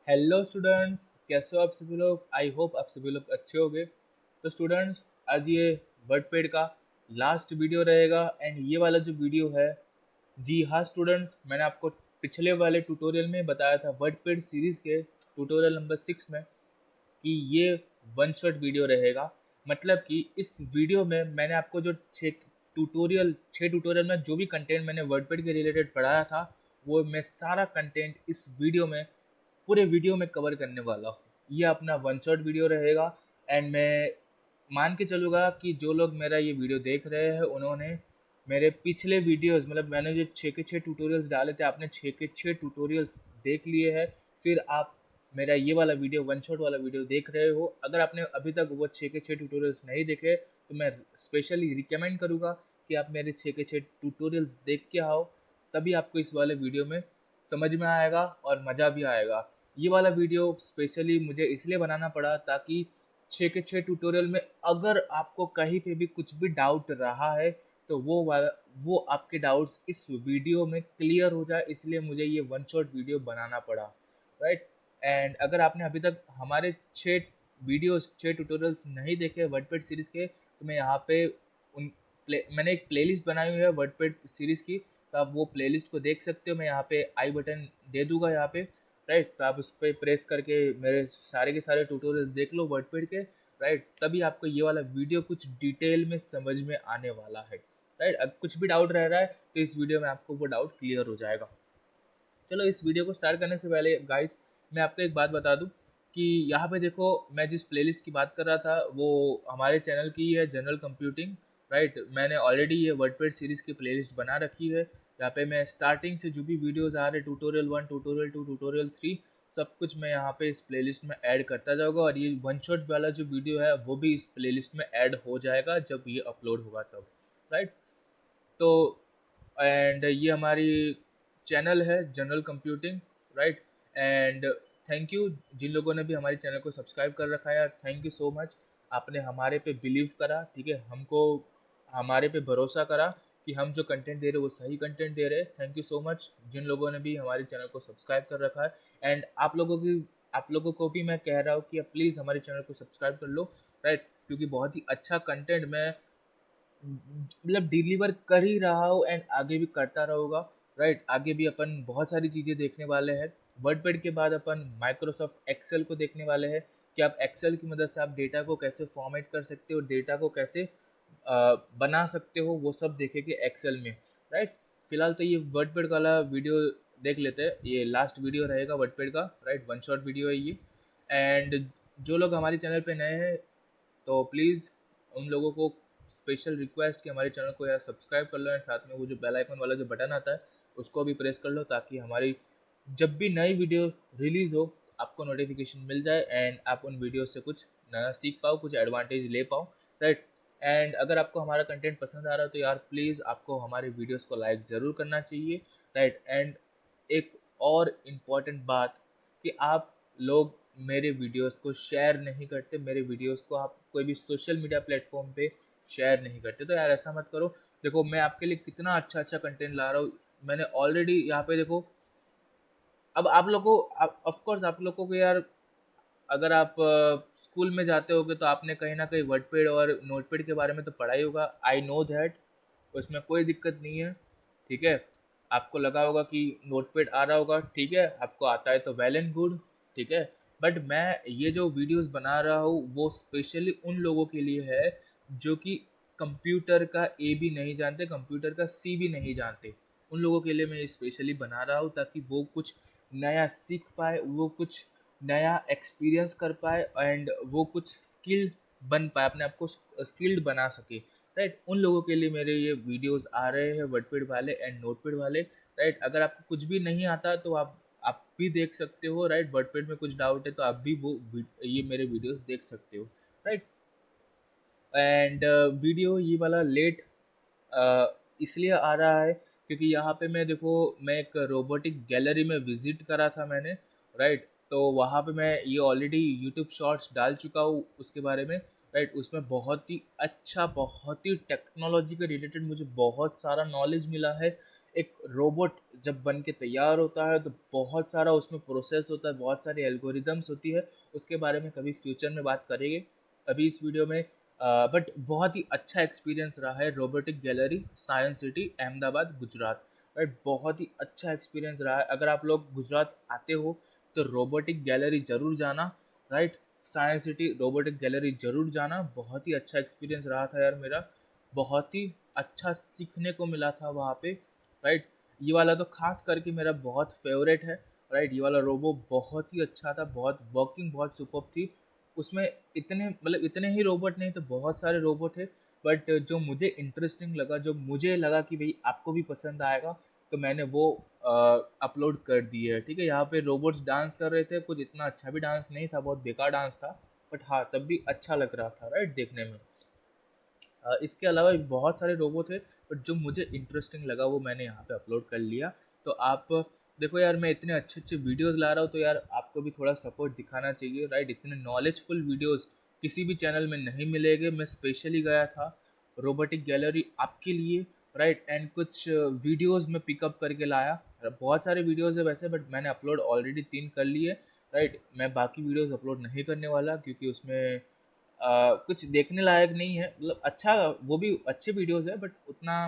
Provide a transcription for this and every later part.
Hello students, कैसे हो आप सभी लोग। आई होप आप सभी लोग अच्छे होंगे। तो स्टूडेंट्स, आज ये वर्डपेड का लास्ट वीडियो रहेगा एंड ये वाला जो वीडियो है, जी हाँ स्टूडेंट्स, मैंने आपको पिछले वाले ट्यूटोरियल में बताया था वर्डपेड सीरीज़ के ट्यूटोरियल नंबर 6 में कि ये वन शॉट वीडियो रहेगा। मतलब कि इस वीडियो में मैंने आपको जो छः ट्यूटोरियल में जो भी कंटेंट मैंने वर्डपेड के रिलेटेड पढ़ाया था, वो मैं सारा कंटेंट इस वीडियो में पूरे वीडियो में कवर करने वाला हूँ। ये अपना वन शॉट वीडियो रहेगा एंड मैं मान के चलूँगा कि जो लोग मेरा ये वीडियो देख रहे हैं उन्होंने मेरे पिछले वीडियोस, मतलब मैंने जो 6 के 6 ट्यूटोरियल्स डाले थे, आपने 6 के 6 ट्यूटोरियल्स देख लिए हैं। फिर आप मेरा ये वाला वीडियो वन शॉट वाला वीडियो देख रहे हो। अगर आपने अभी तक वो 6 के 6 ट्यूटोरियल्स नहीं देखे तो मैं स्पेशली रिकमेंड करूँगा कि आप मेरे 6 के 6 ट्यूटोरियल्स देख के आओ, तभी आपको इस वाले वीडियो में समझ में आएगा और मज़ा भी आएगा। ये वाला वीडियो स्पेशली मुझे इसलिए बनाना पड़ा ताकि 6 के 6 ट्यूटोरियल में अगर आपको कहीं पे भी कुछ भी डाउट रहा है तो वो आपके डाउट्स इस वीडियो में क्लियर हो जाए, इसलिए मुझे ये वन शॉट वीडियो बनाना पड़ा, राइट। एंड अगर आपने अभी तक हमारे 6 ट्यूटोरियल्स नहीं देखे वर्डपेड सीरीज़ के, तो मैं यहाँ पे मैंने एक प्लेलिस्ट बनाई हुई है वर्डपेड सीरीज़ की, तो आप वो प्लेलिस्ट को देख सकते हो। मैं यहाँ पे आई बटन दे दूंगा यहाँ पे, राइट। तो आप उस पर प्रेस करके मेरे सारे के सारे ट्यूटोरियल्स देख लो वर्डपेड के, राइट। तभी आपको ये वाला वीडियो कुछ डिटेल में समझ में आने वाला है, राइट। अब कुछ भी डाउट रह रहा है तो इस वीडियो में आपको वो डाउट क्लियर हो जाएगा। चलो, इस वीडियो को स्टार्ट करने से पहले गाइस मैं आपको एक बात बता दूं कि यहाँ पे देखो, मैं जिस प्लेलिस्ट की बात कर रहा था वो हमारे चैनल की है, जनरल कंप्यूटिंग, राइट। मैंने ऑलरेडी ये वर्डपेड सीरीज़ की प्लेलिस्ट बना रखी है। यहाँ पे मैं स्टार्टिंग से जो भी वीडियोस आ रहे, ट्यूटोरियल 1, ट्यूटोरियल 2, ट्यूटोरियल 3, सब कुछ मैं यहाँ पे इस प्लेलिस्ट में ऐड करता जाऊँगा। और ये वन शॉट वाला जो वीडियो है वो भी इस प्लेलिस्ट में ऐड हो जाएगा जब ये अपलोड होगा तब, राइट। तो एंड ये हमारी चैनल है general computing, right. And thank you जिन लोगों ने भी हमारे चैनल को सब्सक्राइब कर रखा है यार, थैंक यू सो मच। आपने हमारे पे बिलीव करा, ठीक है, हमको हमारे पे भरोसा करा कि हम जो कंटेंट दे रहे हैं वो सही कंटेंट दे रहे हैं। थैंक यू सो मच जिन लोगों ने भी हमारे चैनल को सब्सक्राइब कर रखा है। एंड आप लोगों को भी मैं कह रहा हूँ कि प्लीज़ हमारे चैनल को सब्सक्राइब कर लो, राइट। क्योंकि बहुत ही अच्छा कंटेंट मैं मतलब डिलीवर कर ही रहा हूँ एंड आगे भी करता रहूँगा, राइट। आगे भी अपन बहुत सारी चीज़ें देखने वाले हैं। वर्डपैड के बाद अपन माइक्रोसॉफ्ट एक्सेल को देखने वाले हैं कि आप एक्सेल की मदद से आप डेटा को कैसे फॉर्मेट कर सकते हो, डेटा को कैसे बना सकते हो, वो सब देखेंगे एक्सेल में, राइट। फिलहाल तो ये वर्डपैड वाला वीडियो देख लेते हैं, ये लास्ट वीडियो रहेगा वर्डपैड का, राइट। वन शॉट वीडियो है ये। एंड जो लोग हमारे चैनल पे नए हैं तो प्लीज़ उन लोगों को स्पेशल रिक्वेस्ट कि हमारे चैनल को यार सब्सक्राइब कर लो एंड साथ में वो जो बेल आइकन वाला जो बटन आता है उसको भी प्रेस कर लो, ताकि हमारी जब भी नई वीडियो रिलीज़ हो आपको नोटिफिकेशन मिल जाए एंड आप उन वीडियो से कुछ नया सीख पाओ, कुछ एडवांटेज ले पाओ, राइट। एंड अगर आपको हमारा कंटेंट पसंद आ रहा है तो यार प्लीज़ आपको हमारे वीडियोस को लाइक ज़रूर करना चाहिए, राइट। एंड एक और इम्पॉर्टेंट बात कि आप लोग मेरे वीडियोस को शेयर नहीं करते, मेरे वीडियोस को आप कोई भी सोशल मीडिया प्लेटफॉर्म पे शेयर नहीं करते। तो यार ऐसा मत करो। देखो मैं आपके लिए कितना अच्छा अच्छा कंटेंट ला रहा हूँ। मैंने ऑलरेडी यहाँ पे देखो, अब आप लोगों को ऑफ कोर्स आप लोगों को यार, अगर आप स्कूल में जाते होगे तो आपने कहीं ना कहीं वर्डपैड और नोटपैड के बारे में तो पढ़ा ही होगा। आई नो दैट, उसमें कोई दिक्कत नहीं है, ठीक है। आपको लगा होगा कि नोटपैड आ रहा होगा, ठीक है, आपको आता है तो वेल एंड गुड, ठीक है। बट मैं ये जो वीडियोस बना रहा हूँ वो स्पेशली उन लोगों के लिए है जो कि कंप्यूटर का ए भी नहीं जानते, कंप्यूटर का सी भी नहीं जानते। उन लोगों के लिए मैं स्पेशली बना रहा हूँ ताकि वो कुछ नया सीख पाए, वो कुछ नया एक्सपीरियंस कर पाए एंड वो कुछ स्किल बन पाए, अपने आप को स्किल्ड बना सके, राइट। उन लोगों के लिए मेरे ये वीडियोस आ रहे हैं वर्डपैड वाले एंड नोटपैड वाले, राइट। अगर आपको कुछ भी नहीं आता तो आप भी देख सकते हो, राइट। वर्डपैड में कुछ डाउट है तो आप भी ये मेरे वीडियोस देख सकते हो, राइट। एंड वीडियो ये वाला लेट इसलिए आ रहा है क्योंकि यहाँ पे मैं देखो, मैं एक रोबोटिक गैलरी में विजिट करा था मैंने, राइट। तो वहाँ पे मैं ये ऑलरेडी यूट्यूब शॉर्ट्स डाल चुका हूँ उसके बारे में, राइट। उसमें बहुत ही अच्छा, बहुत ही टेक्नोलॉजी के रिलेटेड मुझे बहुत सारा नॉलेज मिला है एक रोबोट जब बन के तैयार होता है तो बहुत सारा उसमें प्रोसेस होता है, बहुत सारी एल्गोरिदम्स होती है, उसके बारे में कभी फ्यूचर में बात करेंगे, अभी इस वीडियो में। बट बहुत ही अच्छा एक्सपीरियंस रहा है robotic gallery science city Ahmedabad Gujarat, right. बहुत ही अच्छा एक्सपीरियंस रहा है। अगर आप लोग गुजरात आते हो तो रोबोटिक गैलरी ज़रूर जाना, right. Science city robotic gallery ज़रूर जाना, बहुत ही अच्छा एक्सपीरियंस रहा था यार मेरा, बहुत ही अच्छा सीखने को मिला था वहाँ पे, राइट। ये वाला तो खास करके मेरा बहुत फेवरेट है, राइट। ये वाला रोबो बहुत ही अच्छा था, बहुत वर्किंग बहुत सुपर्ब थी उसमें। इतने मतलब इतने ही रोबोट नहीं तो बहुत सारे रोबोट थे, बट जो मुझे इंटरेस्टिंग लगा, जो मुझे लगा कि भाई आपको भी पसंद आएगा, तो मैंने वो अपलोड कर दिए है, ठीक है। यहाँ पे रोबोट्स डांस कर रहे थे, कुछ इतना अच्छा भी डांस नहीं था, बहुत बेकार डांस था, बट हाँ तब भी अच्छा लग रहा था, राइट, देखने में। इसके अलावा भी बहुत सारे रोबो थे, बट जो मुझे इंटरेस्टिंग लगा वो मैंने यहाँ पे अपलोड कर लिया। तो आप देखो यार, मैं इतने अच्छे अच्छे वीडियोस ला रहा हूँ तो यार आपको भी थोड़ा सपोर्ट दिखाना चाहिए, राइट। इतने नॉलेजफुल वीडियोस किसी भी चैनल में नहीं मिलेंगे। मैं स्पेशली गया था रोबोटिक गैलरी आपके लिए, राइट। एंड कुछ वीडियोस में पिकअप करके लाया, बहुत सारे वीडियोस है वैसे, बट मैंने अपलोड ऑलरेडी 3 कर लिए, राइट। मैं बाकी वीडियोस अपलोड नहीं करने वाला क्योंकि उसमें कुछ देखने लायक नहीं है, मतलब अच्छा, वो भी अच्छे वीडियोस है बट उतना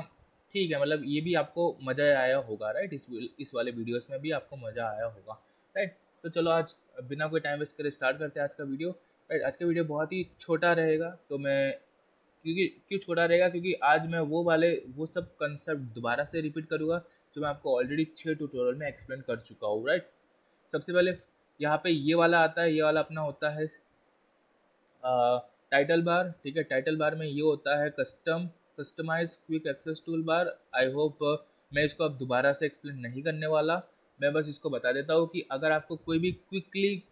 ठीक है, मतलब ये भी आपको मज़ा आया होगा, राइट। इस वाले वीडियोस में भी आपको मज़ा आया होगा, राइट। तो चलो आज बिना कोई टाइम वेस्ट करे स्टार्ट करते हैं आज का वीडियो, राइट। आज का वीडियो बहुत ही छोटा रहेगा, तो मैं क्योंकि क्यों छोटा रहेगा, क्योंकि आज मैं वो सब कंसेप्ट दोबारा से रिपीट करूँगा जो मैं आपको ऑलरेडी 6 ट्यूटोरियल में एक्सप्लेन कर चुका हूँ, राइट। सबसे पहले यहाँ पे ये वाला आता है, ये वाला अपना होता है टाइटल बार, ठीक है। टाइटल बार में ये होता है customise quick access toolbar. I hope मैं इसको अब दोबारा से एक्सप्लेन नहीं करने वाला, मैं बस इसको बता देता हूँ कि अगर आपको कोई भी क्विकली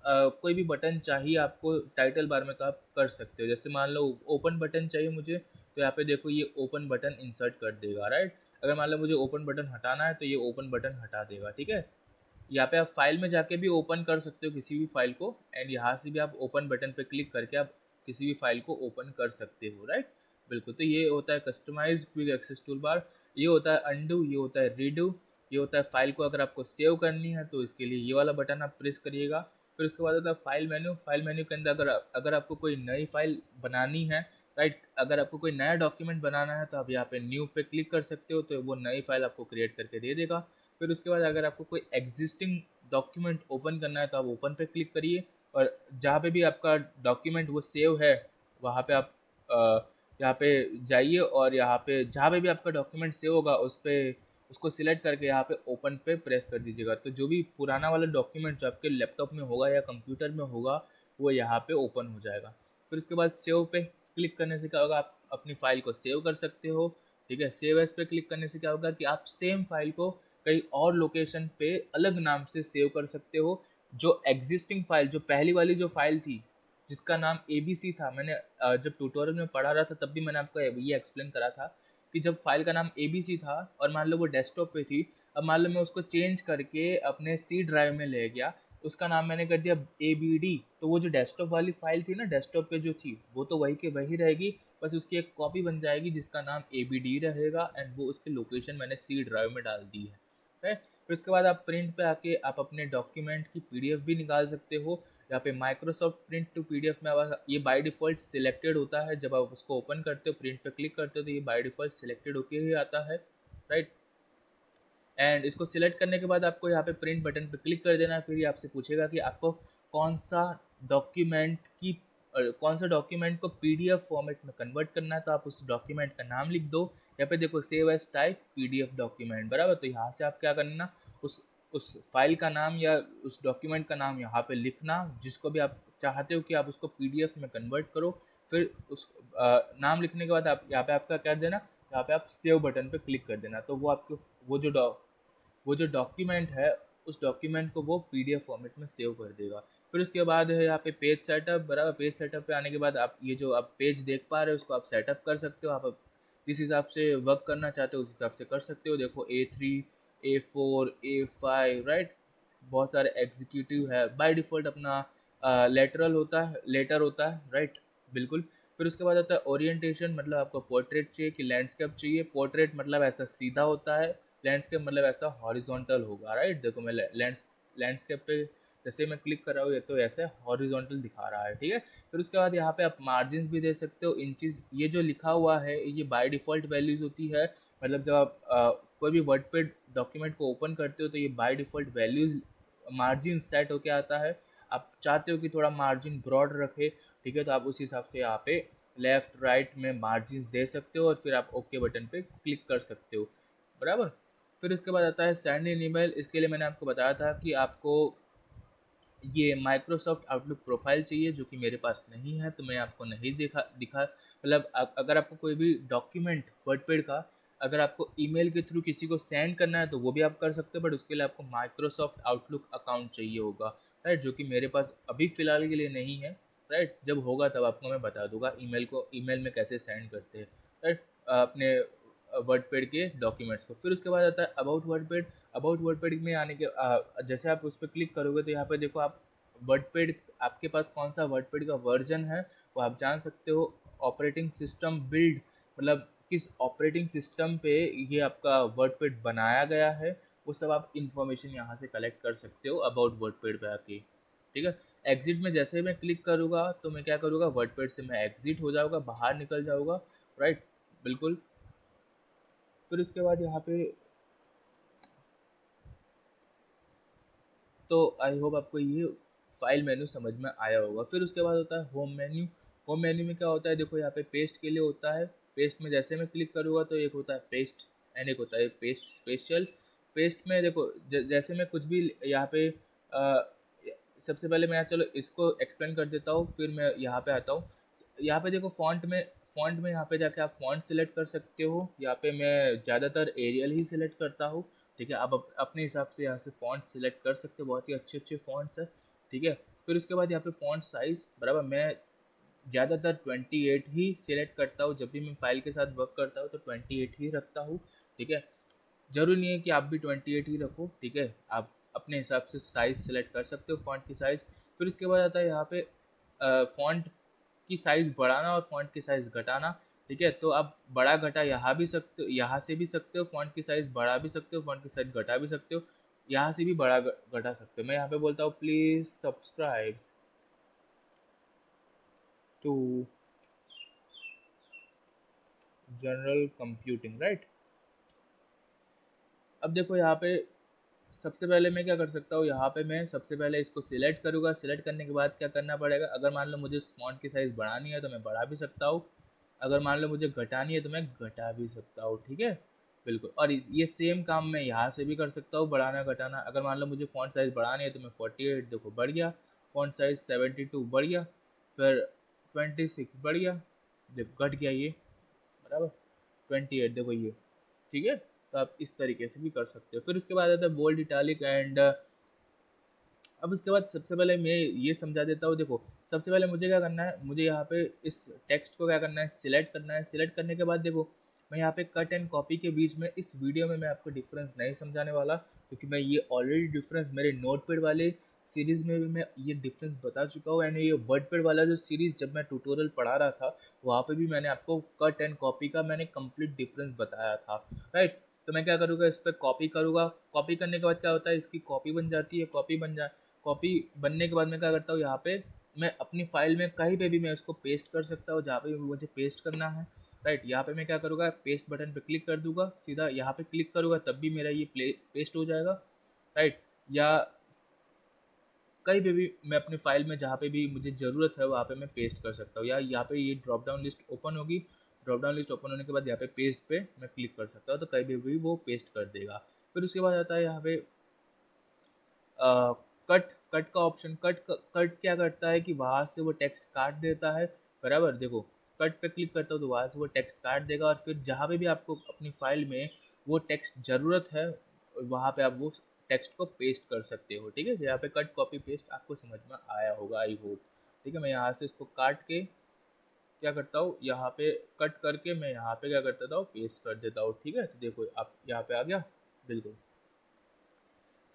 कोई भी बटन चाहिए आपको टाइटल बार में, तो आप कर सकते हो। जैसे मान लो ओपन बटन चाहिए मुझे, तो यहाँ पे देखो ये ओपन बटन इंसर्ट कर देगा, राइट। अगर मान लो मुझे ओपन बटन हटाना है तो ये ओपन बटन हटा देगा, ठीक है। यहाँ पे आप फाइल में जाके भी ओपन कर सकते हो किसी भी फाइल को, एंड यहाँ से भी आप ओपन बटन पे क्लिक करके आप किसी भी फाइल को ओपन कर सकते हो, राइट। बिल्कुल। तो ये होता है customise quick access toolbar. ये होता है अंडू, ये होता है रीडू, ये होता है फाइल को अगर आपको सेव करनी है तो इसके लिए ये वाला बटन आप प्रेस करिएगा। फिर उसके बाद होता है फाइल मेन्यू। फाइल मेन्यू के अंदर अगर आपको कोई नई फाइल बनानी है, राइट, अगर आपको कोई नया डॉक्यूमेंट बनाना है तो आप यहाँ पे न्यू पे क्लिक कर सकते हो, तो वो नई फाइल आपको क्रिएट करके दे देगा। फिर उसके बाद अगर आपको कोई एग्जिस्टिंग डॉक्यूमेंट ओपन करना है तो आप ओपन पे क्लिक करिए, और जहाँ पे भी आपका डॉक्यूमेंट वो सेव है वहाँ पे आप यहाँ पे जाइए, और यहाँ पे जहाँ पे भी आपका डॉक्यूमेंट सेव होगा उसको सिलेक्ट करके यहाँ पे ओपन पे प्रेस कर दीजिएगा। तो जो भी पुराना वाला डॉक्यूमेंट जो आपके लैपटॉप में होगा या कंप्यूटर में होगा वो यहाँ पे ओपन हो जाएगा। फिर उसके बाद सेव पे क्लिक करने से क्या होगा, आप अपनी फाइल को सेव कर सकते हो, ठीक है। सेव एज पे क्लिक करने से क्या होगा कि आप सेम फाइल को कहीं और लोकेशन पे अलग नाम से सेव कर सकते हो। जो एग्जिस्टिंग फाइल, जो पहली वाली जो फाइल थी जिसका नाम ABC था, मैंने जब ट्यूटोरियल में पढ़ा रहा था तब भी मैंने आपको ये एक्सप्लेन करा था कि जब फाइल का नाम ABC था और मान लो वो डेस्कटॉप पे थी, अब मान लो मैं उसको चेंज करके अपने C ड्राइव में ले गया, उसका नाम मैंने कर दिया ABD, तो वो जो डेस्कटॉप वाली फाइल थी ना, डेस्कटॉप पे जो थी वो तो वही के वही रहेगी, बस उसकी एक कॉपी बन जाएगी जिसका नाम ABD रहेगा, एंड वो उसकी लोकेशन मैंने C ड्राइव में डाल दी है। फिर उसके बाद आप प्रिंट पे आके आप अपने डॉक्यूमेंट की PDF भी निकाल सकते हो। यहाँ पे माइक्रोसॉफ्ट प्रिंट टू PDF में ये बाय डिफ़ॉल्ट सिलेक्टेड होता है, जब आप उसको ओपन करते हो प्रिंट पे क्लिक करते हो तो ये बाय डिफ़ॉल्ट सिलेक्टेड होके ही आता है, राइट। एंड इसको सिलेक्ट करने के बाद आपको यहाँ पे प्रिंट बटन पे क्लिक कर देना है। फिर ये आपसे पूछेगा कि आपको कौन सा डॉक्यूमेंट की कौन सा डॉक्यूमेंट को PDF फॉर्मेट में कन्वर्ट करना है, तो आप उस डॉक्यूमेंट का नाम लिख दो। यहाँ पे देखो save as type PDF document, बराबर। तो यहाँ से आप क्या करना, उस फाइल का नाम या उस डॉक्यूमेंट का नाम यहाँ पे लिखना जिसको भी आप चाहते हो कि आप उसको PDF में कन्वर्ट करो। फिर उस नाम लिखने के बाद आप यहाँ पे आपका कर देना, यहाँ पे आप सेव बटन पे क्लिक कर देना, तो वो आपको वो जो डॉक्यूमेंट है उस डॉक्यूमेंट को वो PDF फॉर्मेट में सेव कर देगा। फिर उसके बाद है यहाँ पे पेज सेटअप, बराबर। पेज सेटअप पे आने के बाद आप ये जो आप पेज देख पा रहे हो उसको आप सेटअप कर सकते हो। आप जिस हिसाब से वर्क करना चाहते हो उस हिसाब से कर सकते हो। देखो A3, A4, A5, राइट, बहुत सारे एग्जीक्यूटिव है। बाय डिफ़ॉल्ट अपना लेटर होता है, राइट, बिल्कुल। फिर उसके बाद आता है ओरिएंटेशन, मतलब आपको पोर्ट्रेट चाहिए कि लैंडस्केप चाहिए। पोर्ट्रेट मतलब ऐसा सीधा होता है, लैंडस्केप मतलब ऐसा हॉरिजॉन्टल होगा, राइट। देखो मैं लैंडस्केप पे जैसे मैं क्लिक कर रहा हूँ, ये तो ऐसे हॉरिजॉन्टल दिखा रहा है, ठीक है। फिर उसके बाद यहाँ पे आप मार्जिन भी दे सकते हो, इंचेस। ये जो लिखा हुआ है ये बाय डिफ़ॉल्ट वैल्यूज़ होती है, मतलब जब आप कोई भी वर्डपैड डॉक्यूमेंट को ओपन करते हो तो ये by default values margin set होके आता है। आप चाहते हो कि थोड़ा मार्जिन ब्रॉड रखे, ठीक है, तो आप उस हिसाब से यहाँ पे लेफ़्ट राइट में मार्जिन दे सकते हो और फिर आप ओके बटन पे क्लिक कर सकते हो, बराबर। फिर उसके बाद आता है सेंड इन ईमेल। इसके लिए मैंने आपको बताया था कि आपको ये माइक्रोसॉफ्ट आउटलुक प्रोफाइल चाहिए, जो कि मेरे पास नहीं है, तो मैं आपको नहीं दिखा दिखा मतलब अगर आपको कोई भी डॉक्यूमेंट वर्डपैड का अगर आपको ईमेल के थ्रू किसी को सेंड करना है तो वो भी आप कर सकते हो, बट उसके लिए आपको माइक्रोसॉफ्ट आउटलुक अकाउंट चाहिए होगा, राइट, जो कि मेरे पास अभी फ़िलहाल के लिए नहीं है, राइट। जब होगा तब आपको मैं बता दूंगा ईमेल में कैसे सेंड करते हैं, राइट, अपने वर्डपैड के डॉक्यूमेंट्स को। फिर उसके बाद आता है अबाउट वर्डपैड। अबाउट वर्डपैड में आने के जैसे आप उस पर क्लिक करोगे तो यहाँ पे देखो आप वर्डपैड, आपके पास कौन सा वर्डपैड का वर्जन है वो आप जान सकते हो। ऑपरेटिंग सिस्टम बिल्ड, मतलब किस ऑपरेटिंग सिस्टम पे ये आपका वर्डपैड बनाया गया है, वो सब आप इन्फॉर्मेशन यहाँ से कलेक्ट कर सकते हो अबाउट वर्डपैड पे आके, ठीक है। एग्जिट में जैसे मैं क्लिक करूँगा तो मैं क्या करूँगा, वर्डपैड से मैं एग्जिट हो जाऊँगा, बाहर निकल जाऊँगा, राइट, बिल्कुल। फिर उसके बाद यहाँ पे तो आई होप आपको ये फाइल मेन्यू समझ में आया होगा। फिर उसके बाद होता है होम मेन्यू। होम मेन्यू में क्या होता है, देखो यहाँ पे पेस्ट के लिए होता है। पेस्ट में जैसे मैं क्लिक करूँगा तो एक होता है पेस्ट एंड एक होता है पेस्ट स्पेशल। पेस्ट में देखो जैसे मैं कुछ भी यहाँ पे सबसे पहले मैं यहाँ चलो इसको एक्सप्लेन कर देता हूँ, फिर मैं यहाँ पे आता हूँ। यहाँ पे देखो फ़ॉन्ट में यहाँ पे जाके आप फ़ॉन्ट सिलेक्ट कर सकते हो। यहाँ पे मैं ज़्यादातर एरियल ही सिलेक्ट करता हूँ, ठीक है। आप अपने हिसाब से यहाँ से फ़ॉन्ट सिलेक्ट कर सकते हो, बहुत ही अच्छे अच्छे फ़ॉन्ट्स हैं, ठीक है। फिर उसके बाद यहाँ पे फ़ॉन्ट साइज़, बराबर, मैं ज़्यादातर 28 ही सिलेक्ट करता हूँ। जब भी मैं फाइल के साथ वर्क करता हूँ तो 28 ही रखता हूँ, ठीक है। ज़रूरी नहीं है कि आप भी 28 ही रखो, ठीक है। आप अपने हिसाब से साइज़ सेलेक्ट कर सकते हो, फ़ॉन्ट की साइज़। फिर उसके बाद आता है यहाँ पे फ़ॉन्ट की साइज़ बढ़ाना और फ़ॉन्ट की साइज़ घटाना, ठीक है। तो आप बड़ा घटा यहाँ भी सकते हो, यहाँ से भी सकते हो, फ़ॉन्ट की साइज़ बढ़ा भी सकते हो, फ़ॉन्ट की साइज़ घटा भी सकते हो, यहाँ से भी बड़ा घटा सकते हो। मैं यहाँ पे बोलता हूँ please subscribe to General computing, right. अब देखो यहाँ पे सबसे पहले मैं क्या कर सकता हूँ, यहाँ पे मैं सबसे पहले इसको सिलेक्ट करूँगा। सिलेक्ट करने के बाद क्या करना पड़ेगा, अगर मान लो मुझे फ़ॉन्ट की साइज़ बढ़ानी है तो मैं बढ़ा भी सकता हूँ, अगर मान लो मुझे घटानी है तो मैं घटा भी सकता हूँ, ठीक है, बिल्कुल। और ये सेम काम मैं यहाँ से भी कर सकता हूँ, बढ़ाना घटाना। अगर मान लो मुझे फ़ॉन्ट साइज़ बढ़ानी है तो मैं 48, देखो बढ़ गया। फ़ॉन्ट साइज़ 72 बढ़ गया, फिर 26 बढ़ गया, देखो घट गया ये, बराबर। 28 देखो ये, ठीक है। तो आप इस तरीके से भी कर सकते हो। फिर उसके बाद आता है बोल्ड, इटालिक एंड अब उसके बाद सबसे पहले मैं ये समझा देता हूँ। देखो सबसे पहले मुझे क्या करना है, मुझे यहाँ पे इस टेक्स्ट को क्या करना है, सिलेक्ट करना है। सिलेक्ट करने के बाद देखो मैं यहाँ पे कट एंड कॉपी के बीच में इस वीडियो में मैं आपको डिफरेंस नहीं समझाने वाला, क्योंकि मैं ये ऑलरेडी डिफरेंस मेरे नोटपैड वाले सीरीज़ में भी मैं ये डिफरेंस बता चुका हूँ। एंड ये वर्डपैड वाला जो सीरीज़ जब मैं ट्यूटोरियल पढ़ा रहा था वहाँ पे भी मैंने आपको कट एंड कॉपी का मैंने कंप्लीट डिफरेंस बताया था, राइट। तो मैं क्या करूँगा, इस पर कॉपी करूँगा। कॉपी करने के बाद क्या होता है, इसकी कॉपी बन जाती है। कॉपी बनने के बाद मैं क्या करता हूँ, यहाँ पे मैं अपनी फाइल में कहीं पे भी मैं उसको पेस्ट कर सकता हूँ, जहाँ पे भी मुझे पेस्ट करना है, राइट। यहाँ पे मैं क्या करूँगा, पेस्ट बटन पे क्लिक कर दूंगा, सीधा यहाँ पे क्लिक करूँगा तब भी मेरा ये पेस्ट हो जाएगा, राइट। या कहीं पे भी मैं अपनी फाइल में जहाँ पे भी मुझे ज़रूरत है वहाँ पे मैं पेस्ट कर सकता हूँ। या यहाँ पे ये ड्रॉप डाउन लिस्ट ओपन होगी, ड्रॉप डाउन लिस्ट ओपन होने के बाद यहाँ पे पेस्ट पे मैं क्लिक कर सकता हूँ, तो कहीं भी वो पेस्ट कर देगा। फिर उसके बाद आता है यहाँ पे कट कट का ऑप्शन। कट क्या करता है कि वहाँ से वो टेक्स्ट काट देता है, बराबर। देखो कट पे क्लिक करता हूँ तो वहाँ से वो टेक्स्ट काट देगा, और फिर जहाँ पे भी आपको अपनी फाइल में वो टेक्स्ट ज़रूरत है वहाँ पे आप वो टेक्स्ट को पेस्ट कर सकते हो, ठीक है। यहाँ पे कट कॉपी पेस्ट आपको समझ में आया होगा, आई होप, ठीक है। मैं यहाँ से इसको काट के क्या करता हूँ, यहाँ पे कट करके मैं यहाँ पे क्या करता था, पेस्ट कर देता हूँ, ठीक है। तो देखो आप यहाँ पे आ गया, बिल्कुल।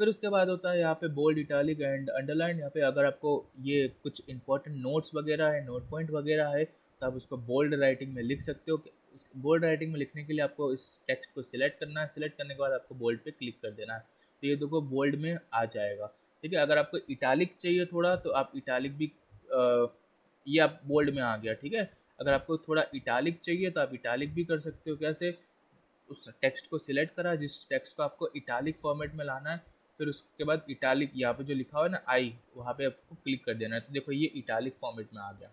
फिर उसके बाद होता है यहाँ पे बोल्ड, इटालिक एंड अंडरलाइन। यहाँ पे अगर आपको ये कुछ इंपॉर्टेंट नोट्स वगैरह है, नोट पॉइंट वगैरह है, तो आप उसको बोल्ड राइटिंग में लिख सकते हो। उस बोल्ड राइटिंग में लिखने के लिए आपको इस टेक्स्ट को सिलेक्ट करना है, सिलेक्ट करने के बाद आपको बोल्ड पे क्लिक कर देना है, तो ये देखो बोल्ड में आ जाएगा। ठीक है, अगर आपको इटालिक चाहिए थोड़ा तो आप इटालिक भी ये आप बोल्ड में आ गया। ठीक है, अगर आपको थोड़ा इटालिक चाहिए तो आप इटालिक भी कर सकते हो। कैसे? उस टेक्स्ट को सिलेक्ट करा, जिस टेक्स्ट को आपको इटालिक फॉर्मेट में लाना है, फिर उसके बाद इटालिक यहाँ पे जो लिखा हुआ है ना आई, वहाँ पे आपको क्लिक कर देना है, तो देखो ये इटालिक फॉर्मेट में आ गया।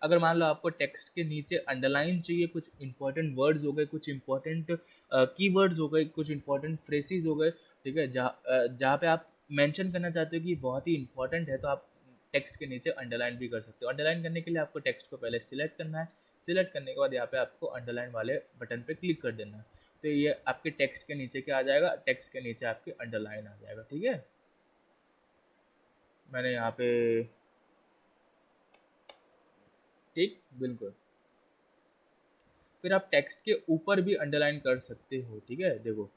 अगर मान लो आपको टेक्स्ट के नीचे अंडरलाइन चाहिए, कुछ इंपॉर्टेंट वर्ड्स हो गए, कुछ इंपॉर्टेंट कीवर्ड्स हो गए, कुछ इंपॉर्टेंट फ्रेसेस हो गए, ठीक है, जहाँ पे आप मेंशन करना चाहते हो कि बहुत ही इंपॉर्टेंट है, तो आप टेक्स्ट के नीचे अंडरलाइन भी कर सकते हो। अंडरलाइन करने के लिए आपको टेक्स्ट को पहले सिलेक्ट करना है, सिलेक्ट करने के बाद यहाँ पे आपको अंडरलाइन वाले बटन पे क्लिक कर देना है, तो ये आपके टेक्स्ट के नीचे क्या आ जाएगा, टेक्स्ट के नीचे आपके अंडरलाइन आ जाएगा। ठीक है, मैंने यहाँ पे ठीक बिल्कुल। फिर आप टेक्स्ट के ऊपर भी अंडरलाइन कर सकते हो। ठीक है, देखो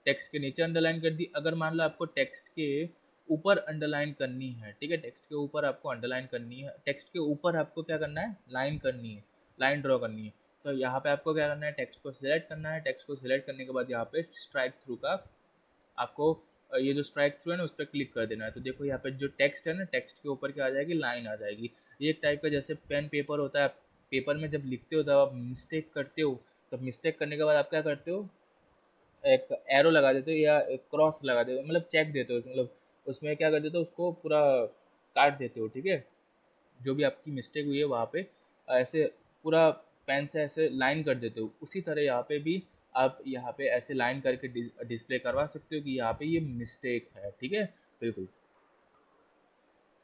टेक्स्ट के नीचे अंडरलाइन कर दी। अगर मान लो आपको टेक्स्ट के ऊपर अंडरलाइन करनी है, ठीक है, टेक्स्ट के ऊपर आपको अंडरलाइन करनी है, टेक्स्ट के ऊपर आपको क्या करना है, लाइन करनी है, लाइन ड्रॉ करनी है, तो यहाँ पे आपको क्या करना है, टेक्स्ट को सिलेक्ट करना है। टेक्स्ट को सिलेक्ट करने के बाद यहाँ पे स्ट्राइक थ्रू का आपको ये जो स्ट्राइक थ्रू है ना उस पर क्लिक कर देना है, तो देखो यहाँ पे जो टेक्स्ट है ना, टेक्स्ट के ऊपर क्या आ जाएगी, लाइन आ जाएगी। ये एक टाइप का जैसे पेन पेपर होता है, पेपर में जब लिखते हो तब आप मिस्टेक करते हो, तब मिस्टेक करने के बाद आप क्या करते हो, एक एरो लगा देते हो या एक क्रॉस लगा देते हो, मतलब चेक देते हो, मतलब उसमें क्या कर देते हो, उसको पूरा काट देते हो। ठीक है, जो भी आपकी मिस्टेक हुई है वहाँ पे ऐसे पूरा पेन से ऐसे लाइन कर देते हो, उसी तरह यहाँ पे भी आप यहाँ पे ऐसे लाइन करके डिस्प्ले करवा सकते हो कि यहाँ पे ये मिस्टेक है। ठीक है, बिल्कुल।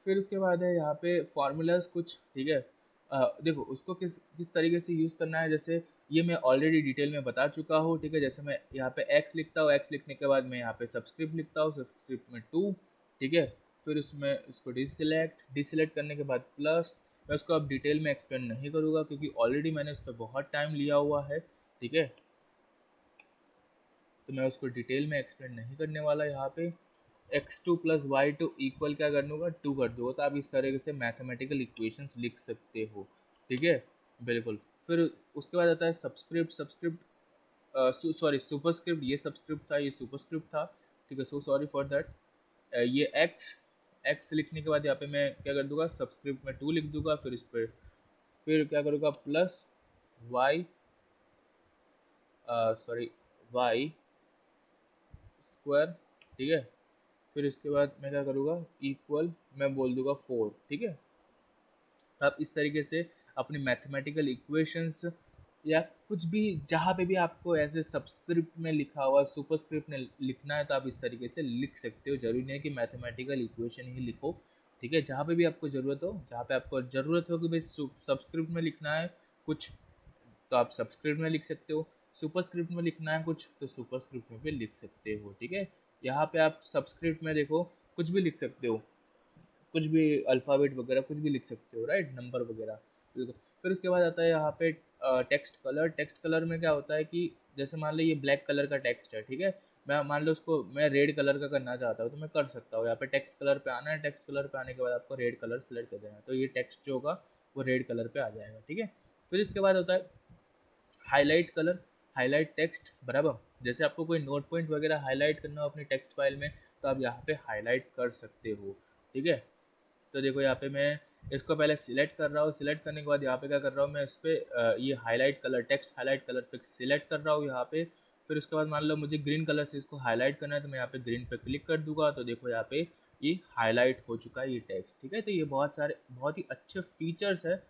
फिर उसके बाद है यहाँ पे फार्मूलाज कुछ। ठीक है, देखो उसको किस किस तरीके से यूज़ करना है, जैसे ये मैं ऑलरेडी डिटेल में बता चुका हूँ। ठीक है, जैसे मैं यहाँ पे एक्स लिखता हूँ, एक्स लिखने के बाद मैं यहाँ पे सबस्क्रिप्ट लिखता हूँ, सबस्क्रिप्ट में 2। ठीक है, फिर उसमें उसको डिसलेक्ट करने के बाद प्लस। मैं उसको अब डिटेल में एक्सप्लेन नहीं करूँगा क्योंकि ऑलरेडी मैंने उस पर बहुत टाइम लिया हुआ है। ठीक है, तो मैं उसको डिटेल में एक्सप्लेन नहीं करने वाला यहाँ पे। x2 plus Y two equal क्या कर दूँगा, 2 कर दूँगा, तो आप इस तरीके से मैथमेटिकल इक्वेशंस लिख सकते हो। ठीक है, बिल्कुल। फिर उसके बाद आता है सब्सक्रिप्ट, सॉरी सुपरस्क्रिप्ट, ये सबस्क्रिप्ट था, ये सुपरस्क्रिप्ट था। ठीक है, सो सॉरी फॉर दैट। ये एक्स लिखने के बाद यहाँ पे मैं क्या कर दूँगा, सबस्क्रिप्ट में 2 लिख दूँगा, फिर इस पर फिर क्या करूँगा, plus Y sorry Y square. ठीक है, फिर इसके बाद मैं क्या करूँगा, इक्वल मैं बोल दूँगा 4। ठीक है, तो आप इस तरीके से अपनी मैथमेटिकल इक्वेशंस या कुछ भी जहाँ पे भी आपको ऐसे सबस्क्रिप्ट में लिखा हुआ सुपरस्क्रिप्ट में लिखना है तो आप इस तरीके से लिख सकते हो। जरूरी नहीं है कि मैथमेटिकल इक्वेशन ही लिखो। ठीक है, जहाँ पे भी आपको ज़रूरत हो, जहाँ पे आपको ज़रूरत हो कि भाई सबस्क्रिप्ट में लिखना है कुछ, तो आप सबस्क्रिप्ट में लिख सकते हो। सुपरस्क्रिप्ट में लिखना है कुछ तो सुपरस्क्रिप्ट में भी लिख सकते हो। ठीक है, यहाँ पे आप सबस्क्रिप्ट में देखो कुछ भी लिख सकते हो, कुछ भी अल्फ़ाबेट वगैरह कुछ भी लिख सकते हो, राइट, नंबर वगैरह। फिर उसके बाद आता है यहाँ पे टेक्स्ट कलर। टेक्स्ट कलर में क्या होता है कि जैसे मान लो ये ब्लैक कलर का टेक्स्ट है, ठीक है, मैं मान लो उसको मैं रेड कलर का करना चाहता हूँ तो मैं कर सकता हूँ। यहाँ पे टेक्स्ट कलर पे आना है, टेक्स्ट कलर पे आने के बाद आपको रेड कलर सेलेक्ट कर देना है, तो ये टेक्स्ट जो होगा वो रेड कलर पे आ जाएगा। ठीक है, फिर इसके बाद होता है हाईलाइट कलर, हाईलाइट टेक्स्ट, बराबर। जैसे आपको कोई नोट पॉइंट वगैरह हाईलाइट करना हो अपनी टेक्स्ट फाइल में तो आप यहाँ पे हाईलाइट कर सकते हो। ठीक है, तो देखो यहाँ पे मैं इसको पहले सिलेक्ट कर रहा हूँ, सिलेक्ट करने के बाद यहाँ पे क्या कर रहा हूँ मैं इस पर ये highlight colour, text highlight colour पे सिलेक्ट कर रहा हूँ यहाँ पे। फिर उसके बाद मान लो मुझे ग्रीन कलर से इसको हाईलाइट करना है तो मैं यहाँ पे ग्रीन पे क्लिक कर दूंगा, तो देखो यहाँ पे ये हाईलाइट हो चुका है ये टेक्स्ट। ठीक है, तो ये बहुत ही अच्छे फीचर्स है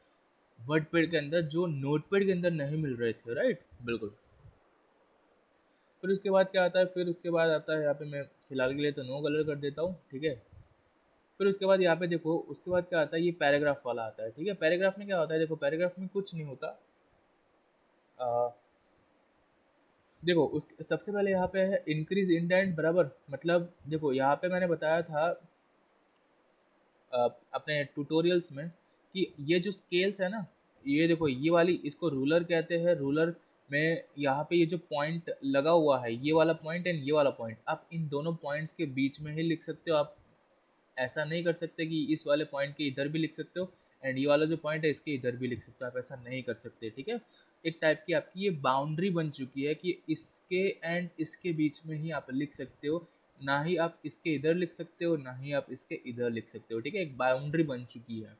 वर्डपैड के अंदर जो नोटपैड के अंदर नहीं मिल रहे थे, राइट, बिल्कुल। फिर उसके बाद क्या आता है, फिर उसके बाद आता है यहाँ पे मैं फिलहाल के लिए तो नो कलर कर देता हूँ। ठीक है, फिर उसके बाद यहाँ पे देखो उसके बाद क्या आता है, ये पैराग्राफ वाला आता है। ठीक है, पैराग्राफ में क्या होता है, देखो पैराग्राफ में कुछ नहीं होता। आ, देखो उस सबसे पहले यहाँ पे है इंक्रीज इंडेंट, बराबर, मतलब देखो यहाँ पे मैंने बताया था अपने ट्यूटोरियल्स में कि ये जो स्केल्स है ना, ये देखो ये वाली इसको रूलर कहते हैं। रूलर में यहाँ पे ये जो पॉइंट लगा हुआ है, ये वाला पॉइंट एंड ये वाला पॉइंट, आप इन दोनों पॉइंट्स के बीच में ही लिख सकते हो। आप ऐसा नहीं कर सकते कि इस वाले पॉइंट के इधर भी लिख सकते हो एंड ये वाला जो पॉइंट है इसके इधर भी लिख सकते हो, आप ऐसा नहीं कर सकते, ठीक है। एक टाइप की आपकी ये बाउंड्री बन चुकी है कि इसके एंड इसके बीच में ही आप लिख सकते हो, ना ही आप इसके इधर लिख सकते हो, ना ही आप इसके इधर लिख सकते हो, ठीक है। एक बाउंड्री बन चुकी है,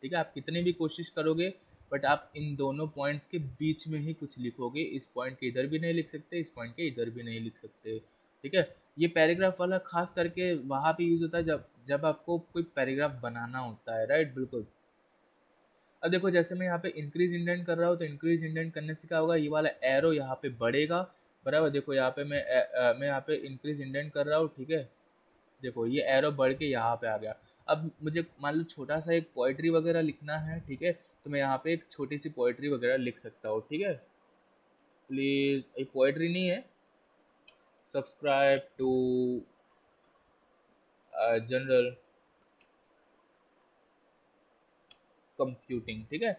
ठीक है। आप कितनी भी कोशिश करोगे बट आप इन दोनों पॉइंट्स के बीच में ही कुछ लिखोगे, इस पॉइंट के इधर भी नहीं लिख सकते, इस पॉइंट के इधर भी नहीं लिख सकते, ठीक है। ये पैराग्राफ वाला खास करके वहाँ पे यूज़ होता है जब जब आपको कोई पैराग्राफ बनाना होता है, राइट, बिल्कुल। अब देखो जैसे मैं यहाँ पे इंक्रीज इंडेंट कर रहा हूँ, तो इंक्रीज इंडेंट करने से क्या होगा, ये वाला एरो यहाँ पे बढ़ेगा, बराबर। देखो यहाँ पे मैं यहाँ पे इंक्रीज इंडेंट कर रहा हूँ, ठीक है। देखो ये एरो बढ़ के यहाँ पे आ गया। अब मुझे मान लो छोटा सा एक पोइट्री वगैरह लिखना है, ठीक है, तो मैं यहाँ पे एक छोटी सी पोइट्री वगैरह लिख सकता हूँ, ठीक है। प्लीज, ये पोइट्री नहीं है, सब्सक्राइब टू जनरल कंप्यूटिंग, ठीक है।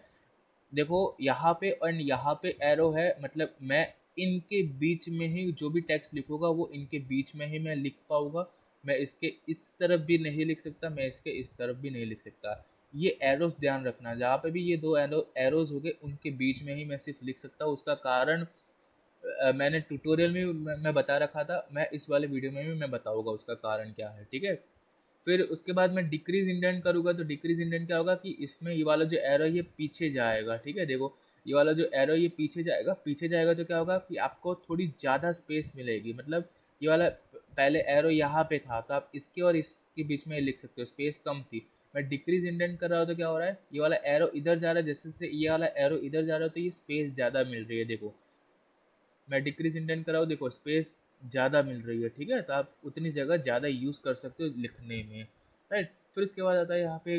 देखो यहाँ पे और यहाँ पे एरो है, मतलब मैं इनके बीच में ही जो भी टेक्स्ट लिखूंगा वो इनके बीच में ही मैं लिख पाऊंगा। मैं इसके इस तरफ भी नहीं लिख सकता, मैं इसके इस तरफ भी नहीं लिख सकता। ये एरोस ध्यान रखना, जहाँ पे भी ये दो एरोस हो गए उनके बीच में ही मैं सिर्फ लिख सकता हूँ। उसका कारण मैंने ट्यूटोरियल में मैं बता रखा था, मैं इस वाले वीडियो में भी मैं बताऊंगा उसका कारण क्या है, ठीक है। फिर उसके बाद मैं डिक्रीज इंडेंट करूँगा, तो डिक्रीज इंडेंट क्या होगा कि इसमें ये वाला जो एरो ये पीछे जाएगा, ठीक है। देखो ये वाला जो एरो ये पीछे जाएगा, पीछे जाएगा तो क्या होगा कि आपको थोड़ी ज़्यादा स्पेस मिलेगी, मतलब ये वाला पहले एरो यहाँ पे था तो आप इसके और इसके बीच में लिख सकते हो, स्पेस कम थी। मैं डिक्रीज इंडेंट कर रहा हूँ तो क्या हो रहा है, ये वाला एरो इधर जा रहा है, जैसे से ये वाला एरो इधर जा रहा है तो ये स्पेस ज़्यादा मिल रही है। देखो मैं डिक्रीज इंडेंट कर रहा हूँ, देखो स्पेस ज़्यादा मिल रही है, ठीक है। तो आप उतनी जगह ज़्यादा यूज़ कर सकते हो लिखने में, राइट। फिर उसके बाद आता है यहाँ पे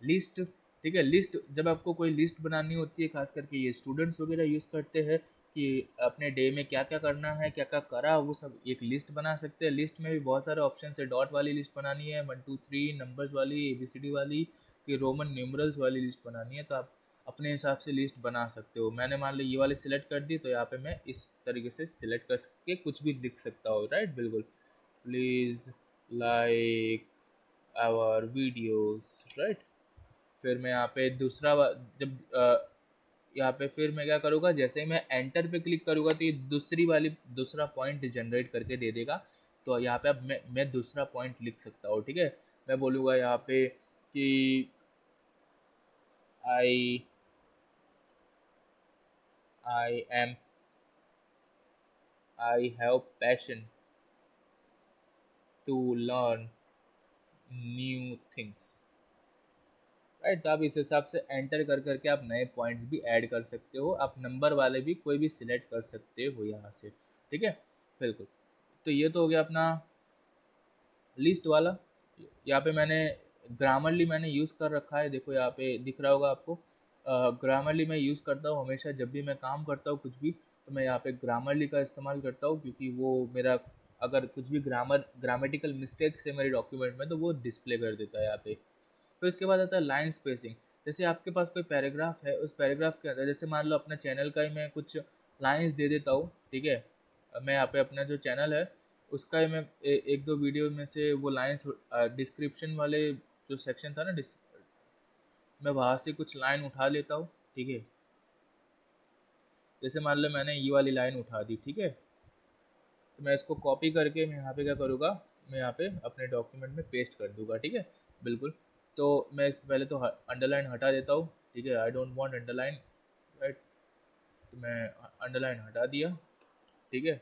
लिस्ट, ठीक है। लिस्ट, जब आपको कोई लिस्ट बनानी होती है, खास करके ये स्टूडेंट्स वगैरह यूज़ करते हैं कि अपने डे में क्या क्या करना है, क्या क्या करा, वो सब एक लिस्ट बना सकते हैं। लिस्ट में भी बहुत सारे ऑप्शन है, डॉट वाली लिस्ट बनानी है, 1 2 3 नंबर्स वाली, ABCD वाली, कि रोमन न्यूमरल्स वाली लिस्ट बनानी है, तो आप अपने हिसाब से लिस्ट बना सकते हो। मैंने मान लो ये वाली सिलेक्ट कर दी, तो यहाँ पे मैं इस तरीके से सिलेक्ट करके कुछ भी लिख सकता हूँ, राइट, बिल्कुल। Please like our videos, right. फिर मैं यहाँ पे जब यहाँ पे फिर मैं क्या करूँगा, जैसे ही मैं एंटर पे क्लिक करूँगा तो ये दूसरा पॉइंट जनरेट करके दे देगा। तो यहाँ पे अब मैं दूसरा पॉइंट लिख सकता हूँ, ठीक है। मैं बोलूँगा यहाँ पे कि I I am I have passion to learn new things, right. तो आप इस हिसाब से एंटर कर करके आप नए पॉइंट्स भी ऐड कर सकते हो, आप नंबर वाले भी कोई भी सिलेक्ट कर सकते हो यहाँ से, ठीक है, बिल्कुल। तो ये तो हो गया अपना लिस्ट वाला। यहाँ पे ग्रामरली मैंने यूज़ कर रखा है, देखो यहाँ पे दिख रहा होगा आपको। ग्रामरली मैं यूज़ करता हूँ हमेशा, जब भी मैं काम करता हूँ कुछ भी, तो मैं यहाँ पे ग्रामरली का इस्तेमाल करता हूँ, क्योंकि वो मेरा अगर कुछ भी ग्रामेटिकल मिस्टेक्स है मेरे डॉक्यूमेंट में तो वो डिस्प्ले कर देता है यहाँ पे। फिर उसके बाद आता है लाइन स्पेसिंग। जैसे आपके पास कोई पैराग्राफ है, उस पैराग्राफ के अंदर जैसे मान लो अपना चैनल का ही मैं कुछ लाइंस दे देता हूँ, ठीक है। मैं यहाँ पे अपना जो चैनल है उसका ही मैं एक दो वीडियो में से वो लाइंस डिस्क्रिप्शन वाले जो सेक्शन था ना, मैं वहाँ से कुछ लाइन उठा लेता हूँ, ठीक है। जैसे मान लो मैंने ये वाली लाइन उठा दी, ठीक है, तो मैं इसको कॉपी करके मैं यहाँ पे क्या करूँगा, मैं यहाँ पे अपने डॉक्यूमेंट में पेस्ट कर दूँगा, ठीक है, बिल्कुल। तो मैं पहले तो अंडरलाइन हटा देता हूँ, ठीक है, I don't want underline, right. तो मैं अंडरलाइन हटा दिया, ठीक है।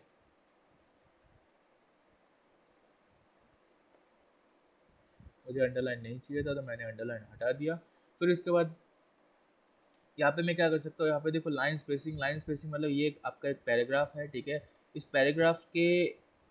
मुझे अंडरलाइन नहीं चाहिए था तो मैंने अंडरलाइन हटा दिया। फिर इसके बाद यहाँ पे मैं क्या कर सकता हूँ, यहाँ पे देखो लाइन स्पेसिंग। लाइन स्पेसिंग मतलब ये आपका एक पैराग्राफ है, ठीक है। इस पैराग्राफ के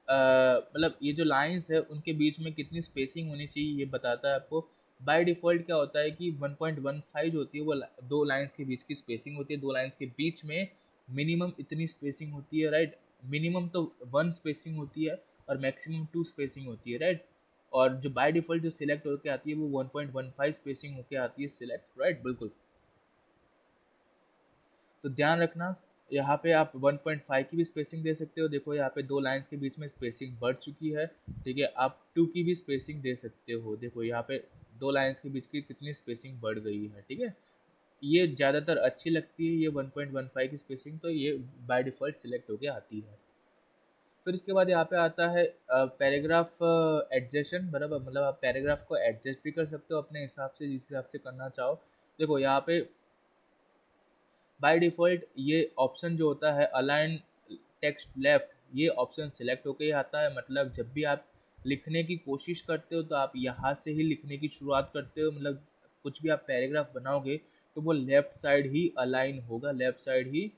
मतलब ये जो लाइंस है उनके बीच में कितनी स्पेसिंग होनी चाहिए ये बताता है आपको। बाय डिफ़ॉल्ट क्या होता है कि 1.15 जो होती है वो दो लाइंस के बीच की स्पेसिंग होती है, दो लाइंस के बीच में मिनिमम इतनी स्पेसिंग होती है, राइट। मिनिमम तो 1 स्पेसिंग होती है और मैक्सिमम 2 स्पेसिंग होती है, राइट। और जो बाय डिफ़ॉल्ट जो सिलेक्ट होकर आती है वो 1.15 स्पेसिंग होकर आती है सिलेक्ट, राइट, बिल्कुल। तो ध्यान रखना, यहाँ पे आप 1.5 की भी स्पेसिंग दे सकते हो। देखो यहाँ पे दो लाइंस के बीच में स्पेसिंग बढ़ चुकी है, ठीक है। आप 2 की भी स्पेसिंग दे सकते हो, देखो यहाँ पे दो लाइंस के बीच की कितनी स्पेसिंग बढ़ गई है, ठीक है। ये ज़्यादातर अच्छी लगती है ये 1.15 की स्पेसिंग, तो ये बाय डिफ़ॉल्ट सिलेक्ट होके आती है। फिर इसके बाद यहाँ पे आता है पैराग्राफ एडजस्टन, बराबर, मतलब आप पैराग्राफ को एडजस्ट भी कर सकते हो अपने हिसाब से, जिस हिसाब से करना चाहो। देखो यहाँ पे बाय डिफ़ॉल्ट ये ऑप्शन जो होता है अलाइन टेक्स्ट लेफ्ट, ये ऑप्शन सिलेक्ट होके ही आता है। मतलब जब भी आप लिखने की कोशिश करते हो तो आप यहाँ से ही लिखने की शुरुआत करते हो, मतलब कुछ भी आप पैराग्राफ बनाओगे तो वो लेफ़्ट साइड ही अलाइन होगा, लेफ़्ट साइड ही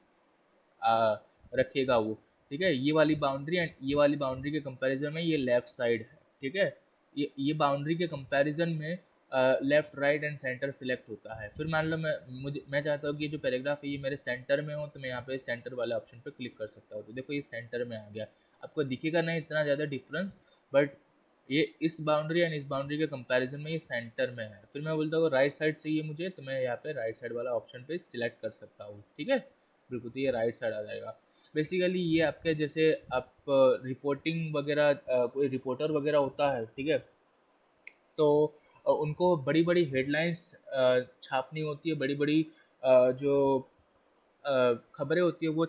रखेगा वो, ठीक है। ये वाली बाउंड्री एंड ये वाली बाउंड्री के कंपैरिजन में ये लेफ़्ट साइड है, ठीक है। ये बाउंड्री के कंपैरिजन में left right and centre select होता है। फिर मान लो मैं चाहता हूँ कि ये जो पैराग्राफ है ये मेरे सेंटर में हो, तो मैं यहाँ पे सेंटर वाले ऑप्शन पे क्लिक कर सकता हूँ। तो देखो ये सेंटर में आ गया, आपको दिखेगा नहीं इतना ज़्यादा डिफरेंस, बट ये इस बाउंड्री एंड इस बाउंड्री के कंपैरिजन में ये सेंटर में है। फिर मैं बोलता हूँ राइट साइड चाहिए मुझे, तो मैं यहाँ पे राइट साइड वाला ऑप्शन पे सिलेक्ट कर सकता हूँ, ठीक है। बिल्कुल, तो ये राइट साइड आ जाएगा। बेसिकली ये आपके जैसे आप रिपोर्टिंग वगैरह, कोई रिपोर्टर वगैरह होता है, ठीक है, तो उनको बड़ी बड़ी हेडलाइंस छापनी होती है, बड़ी बड़ी जो खबरें होती है वो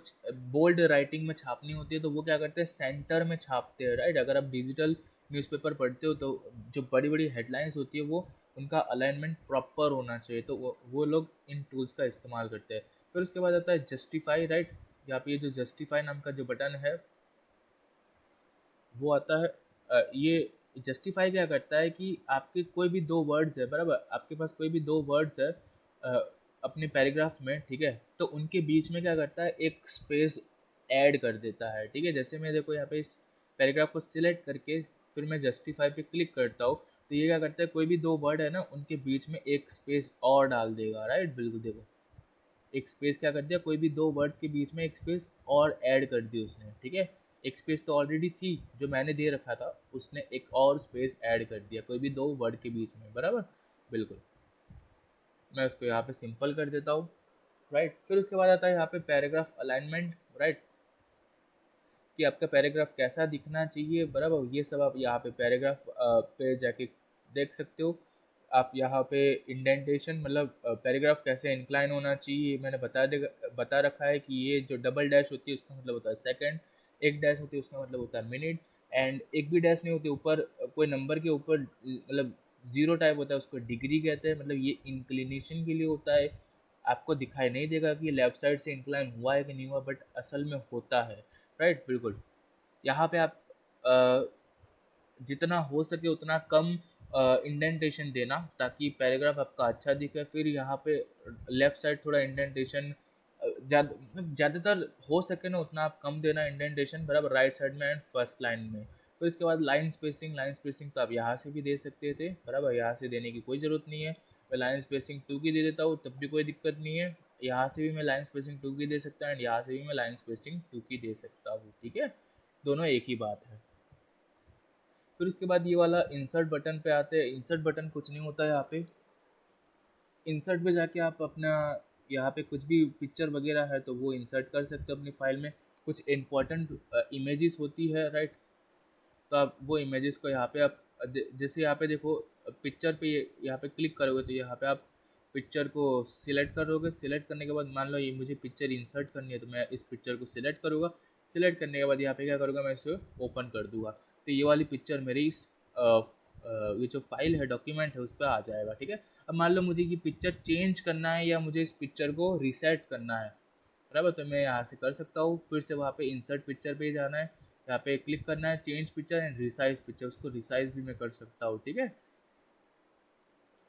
बोल्ड राइटिंग में छापनी होती है, तो वो क्या करते हैं सेंटर में छापते हैं, राइट। अगर आप डिजिटल न्यूज़पेपर पढ़ते हो तो जो बड़ी बड़ी हेडलाइंस होती है वो उनका अलाइनमेंट प्रॉपर होना चाहिए, तो वो लोग इन टूल्स का इस्तेमाल करते हैं। फिर उसके बाद आता है जस्टिफाई, राइट। यहाँ पे ये जो जस्टिफाई नाम का जो बटन है वो आता है। ये जस्टिफाई क्या करता है कि आपके कोई भी दो वर्ड्स है, बराबर, आपके पास कोई भी दो वर्ड्स है अपने पैराग्राफ में, ठीक है, तो उनके बीच में क्या करता है एक स्पेस ऐड कर देता है, ठीक है। जैसे मैं देखो यहाँ पे इस पैराग्राफ को सिलेक्ट करके फिर मैं जस्टिफाई पे क्लिक करता हूँ, तो ये क्या करता है कोई भी दो वर्ड है ना उनके बीच में एक स्पेस और डाल देगा, राइट। बिल्कुल, देखो एक स्पेस क्या कर दिया, कोई भी दो वर्ड्स के बीच में एक स्पेस और ऐड कर दी उसने, ठीक है। एक स्पेस तो ऑलरेडी थी जो मैंने दे रखा था, उसने एक और स्पेस ऐड कर दिया कोई भी दो वर्ड के बीच में, बराबर। बिल्कुल, मैं उसको यहाँ पे सिंपल कर देता हूँ, राइट। फिर उसके बाद आता है यहाँ पे पैराग्राफ अलाइनमेंट, राइट, कि आपका पैराग्राफ कैसा दिखना चाहिए, बराबर। ये सब आप यहाँ पे पैराग्राफ पे जाके देख सकते हो। आप यहाँ पे इंडेंटेशन, मतलब पैराग्राफ कैसे इंक्लाइन होना चाहिए, मैंने बता रखा है कि ये जो डबल डैश होती है उसका मतलब होता है सेकंड, एक डैश होती है उसका मतलब होता है मिनट, एंड एक भी डैश नहीं होती ऊपर कोई नंबर के ऊपर, मतलब जीरो टाइप होता है उसको डिग्री कहते हैं, मतलब ये इंक्लिनेशन के लिए होता है। आपको दिखाई नहीं देगा कि लेफ्ट साइड से इंक्लाइन हुआ है कि नहीं हुआ, बट असल में होता है, राइट। बिल्कुल, यहाँ पे आप जितना हो सके उतना कम इंडेंटेशन देना ताकि पैराग्राफ आपका अच्छा दिखे। फिर यहाँ पे लेफ्ट साइड थोड़ा इंडेंटेशन ज़्यादातर हो सके ना उतना आप कम देना इंडेंटेशन, बराबर, राइट साइड में एंड फर्स्ट लाइन में। तो इसके बाद लाइन स्पेसिंग तो आप यहाँ से भी दे सकते थे, बराबर, यहाँ से देने की कोई ज़रूरत नहीं है। मैं लाइन स्पेसिंग 2 की दे देता हूँ तब भी कोई दिक्कत नहीं है। यहाँ से भी मैं लाइन स्पेसिंग 2 की दे सकता हूँ एंड यहाँ से भी मैं लाइन स्पेसिंग 2 की दे सकता हूँ, ठीक है। दोनों एक ही बात है। फिर उसके बाद ये वाला इंसर्ट बटन पे आते हैं। इंसर्ट बटन कुछ नहीं होता है, यहाँ पे इंसर्ट पे जाके आप अपना यहाँ पे कुछ भी पिक्चर वगैरह है तो वो इंसर्ट कर सकते हो अपनी फाइल में। कुछ इंपॉर्टेंट इमेजेस होती है, राइट, तो आप वो इमेजेस को यहाँ पे आप जैसे यहाँ पे देखो पिक्चर पे यहाँ पे क्लिक करोगे तो यहाँ पे आप पिक्चर को सिलेक्ट करोगे। सिलेक्ट करने के बाद मान लो ये मुझे पिक्चर इंसर्ट करनी है तो मैं इस पिक्चर को सिलेक्ट करूँगा। सिलेक्ट करने के बाद यहाँ पे क्या करूँगा, मैं इसे ओपन कर दूँगा, तो ये वाली पिक्चर मेरी इस ये जो फाइल है, डॉक्यूमेंट है, उस पर आ जाएगा, ठीक है। अब मान लो मुझे ये पिक्चर चेंज करना है या मुझे इस पिक्चर को रीसेट करना है, बराबर, तो मैं यहाँ से कर सकता हूँ। फिर से वहाँ पे इंसर्ट पिक्चर पे जाना है, यहाँ पे क्लिक करना है change picture and resize picture, उसको रिसाइज भी मैं कर सकता हूँ, ठीक है।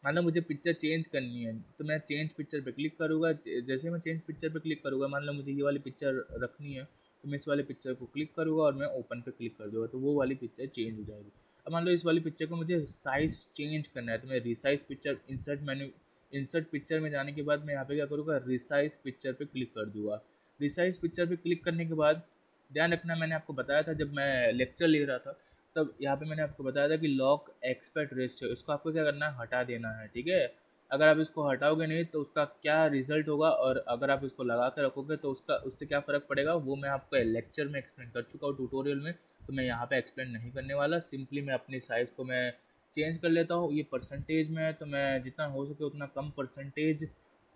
मान लो मुझे पिक्चर चेंज करनी है तो मैं चेंज पिक्चर पे क्लिक करूँगा। जैसे मैं चेंज पिक्चर पे क्लिक करूँगा, मान लो मुझे ये वाली पिक्चर रखनी है तो मैं इस वाले पिक्चर को क्लिक करूँगा और मैं ओपन पे क्लिक कर दूँगा तो वो वाली पिक्चर चेंज हो जाएगी। अब मान लो इस वाली पिक्चर को मुझे साइज़ चेंज करना है तो मैं रिसाइज पिक्चर इंसर्ट पिक्चर में जाने के बाद मैं यहाँ पे क्या करूँगा, रिसाइज पिक्चर पे क्लिक कर दूँगा। रिसाइज पिक्चर पे क्लिक करने के बाद ध्यान रखना, मैंने आपको बताया था जब मैं लेक्चर ले रहा था तब यहाँ पे मैंने आपको बताया था कि लॉक एक्सपेक्ट रेशियो, इसको आपको क्या करना है, हटा देना है, ठीक है। अगर आप इसको हटाओगे नहीं तो उसका क्या रिजल्ट होगा, और अगर आप इसको लगा कर रखोगे तो उससे क्या फ़र्क पड़ेगा वो मैं आपको लेक्चर में एक्सप्लेन कर चुका हूँ ट्यूटोरियल में, तो मैं यहाँ पे एक्सप्लेन नहीं करने वाला। सिंपली मैं अपनी साइज़ को मैं चेंज कर लेता हूँ। ये परसेंटेज में है तो मैं जितना हो सके उतना कम परसेंटेज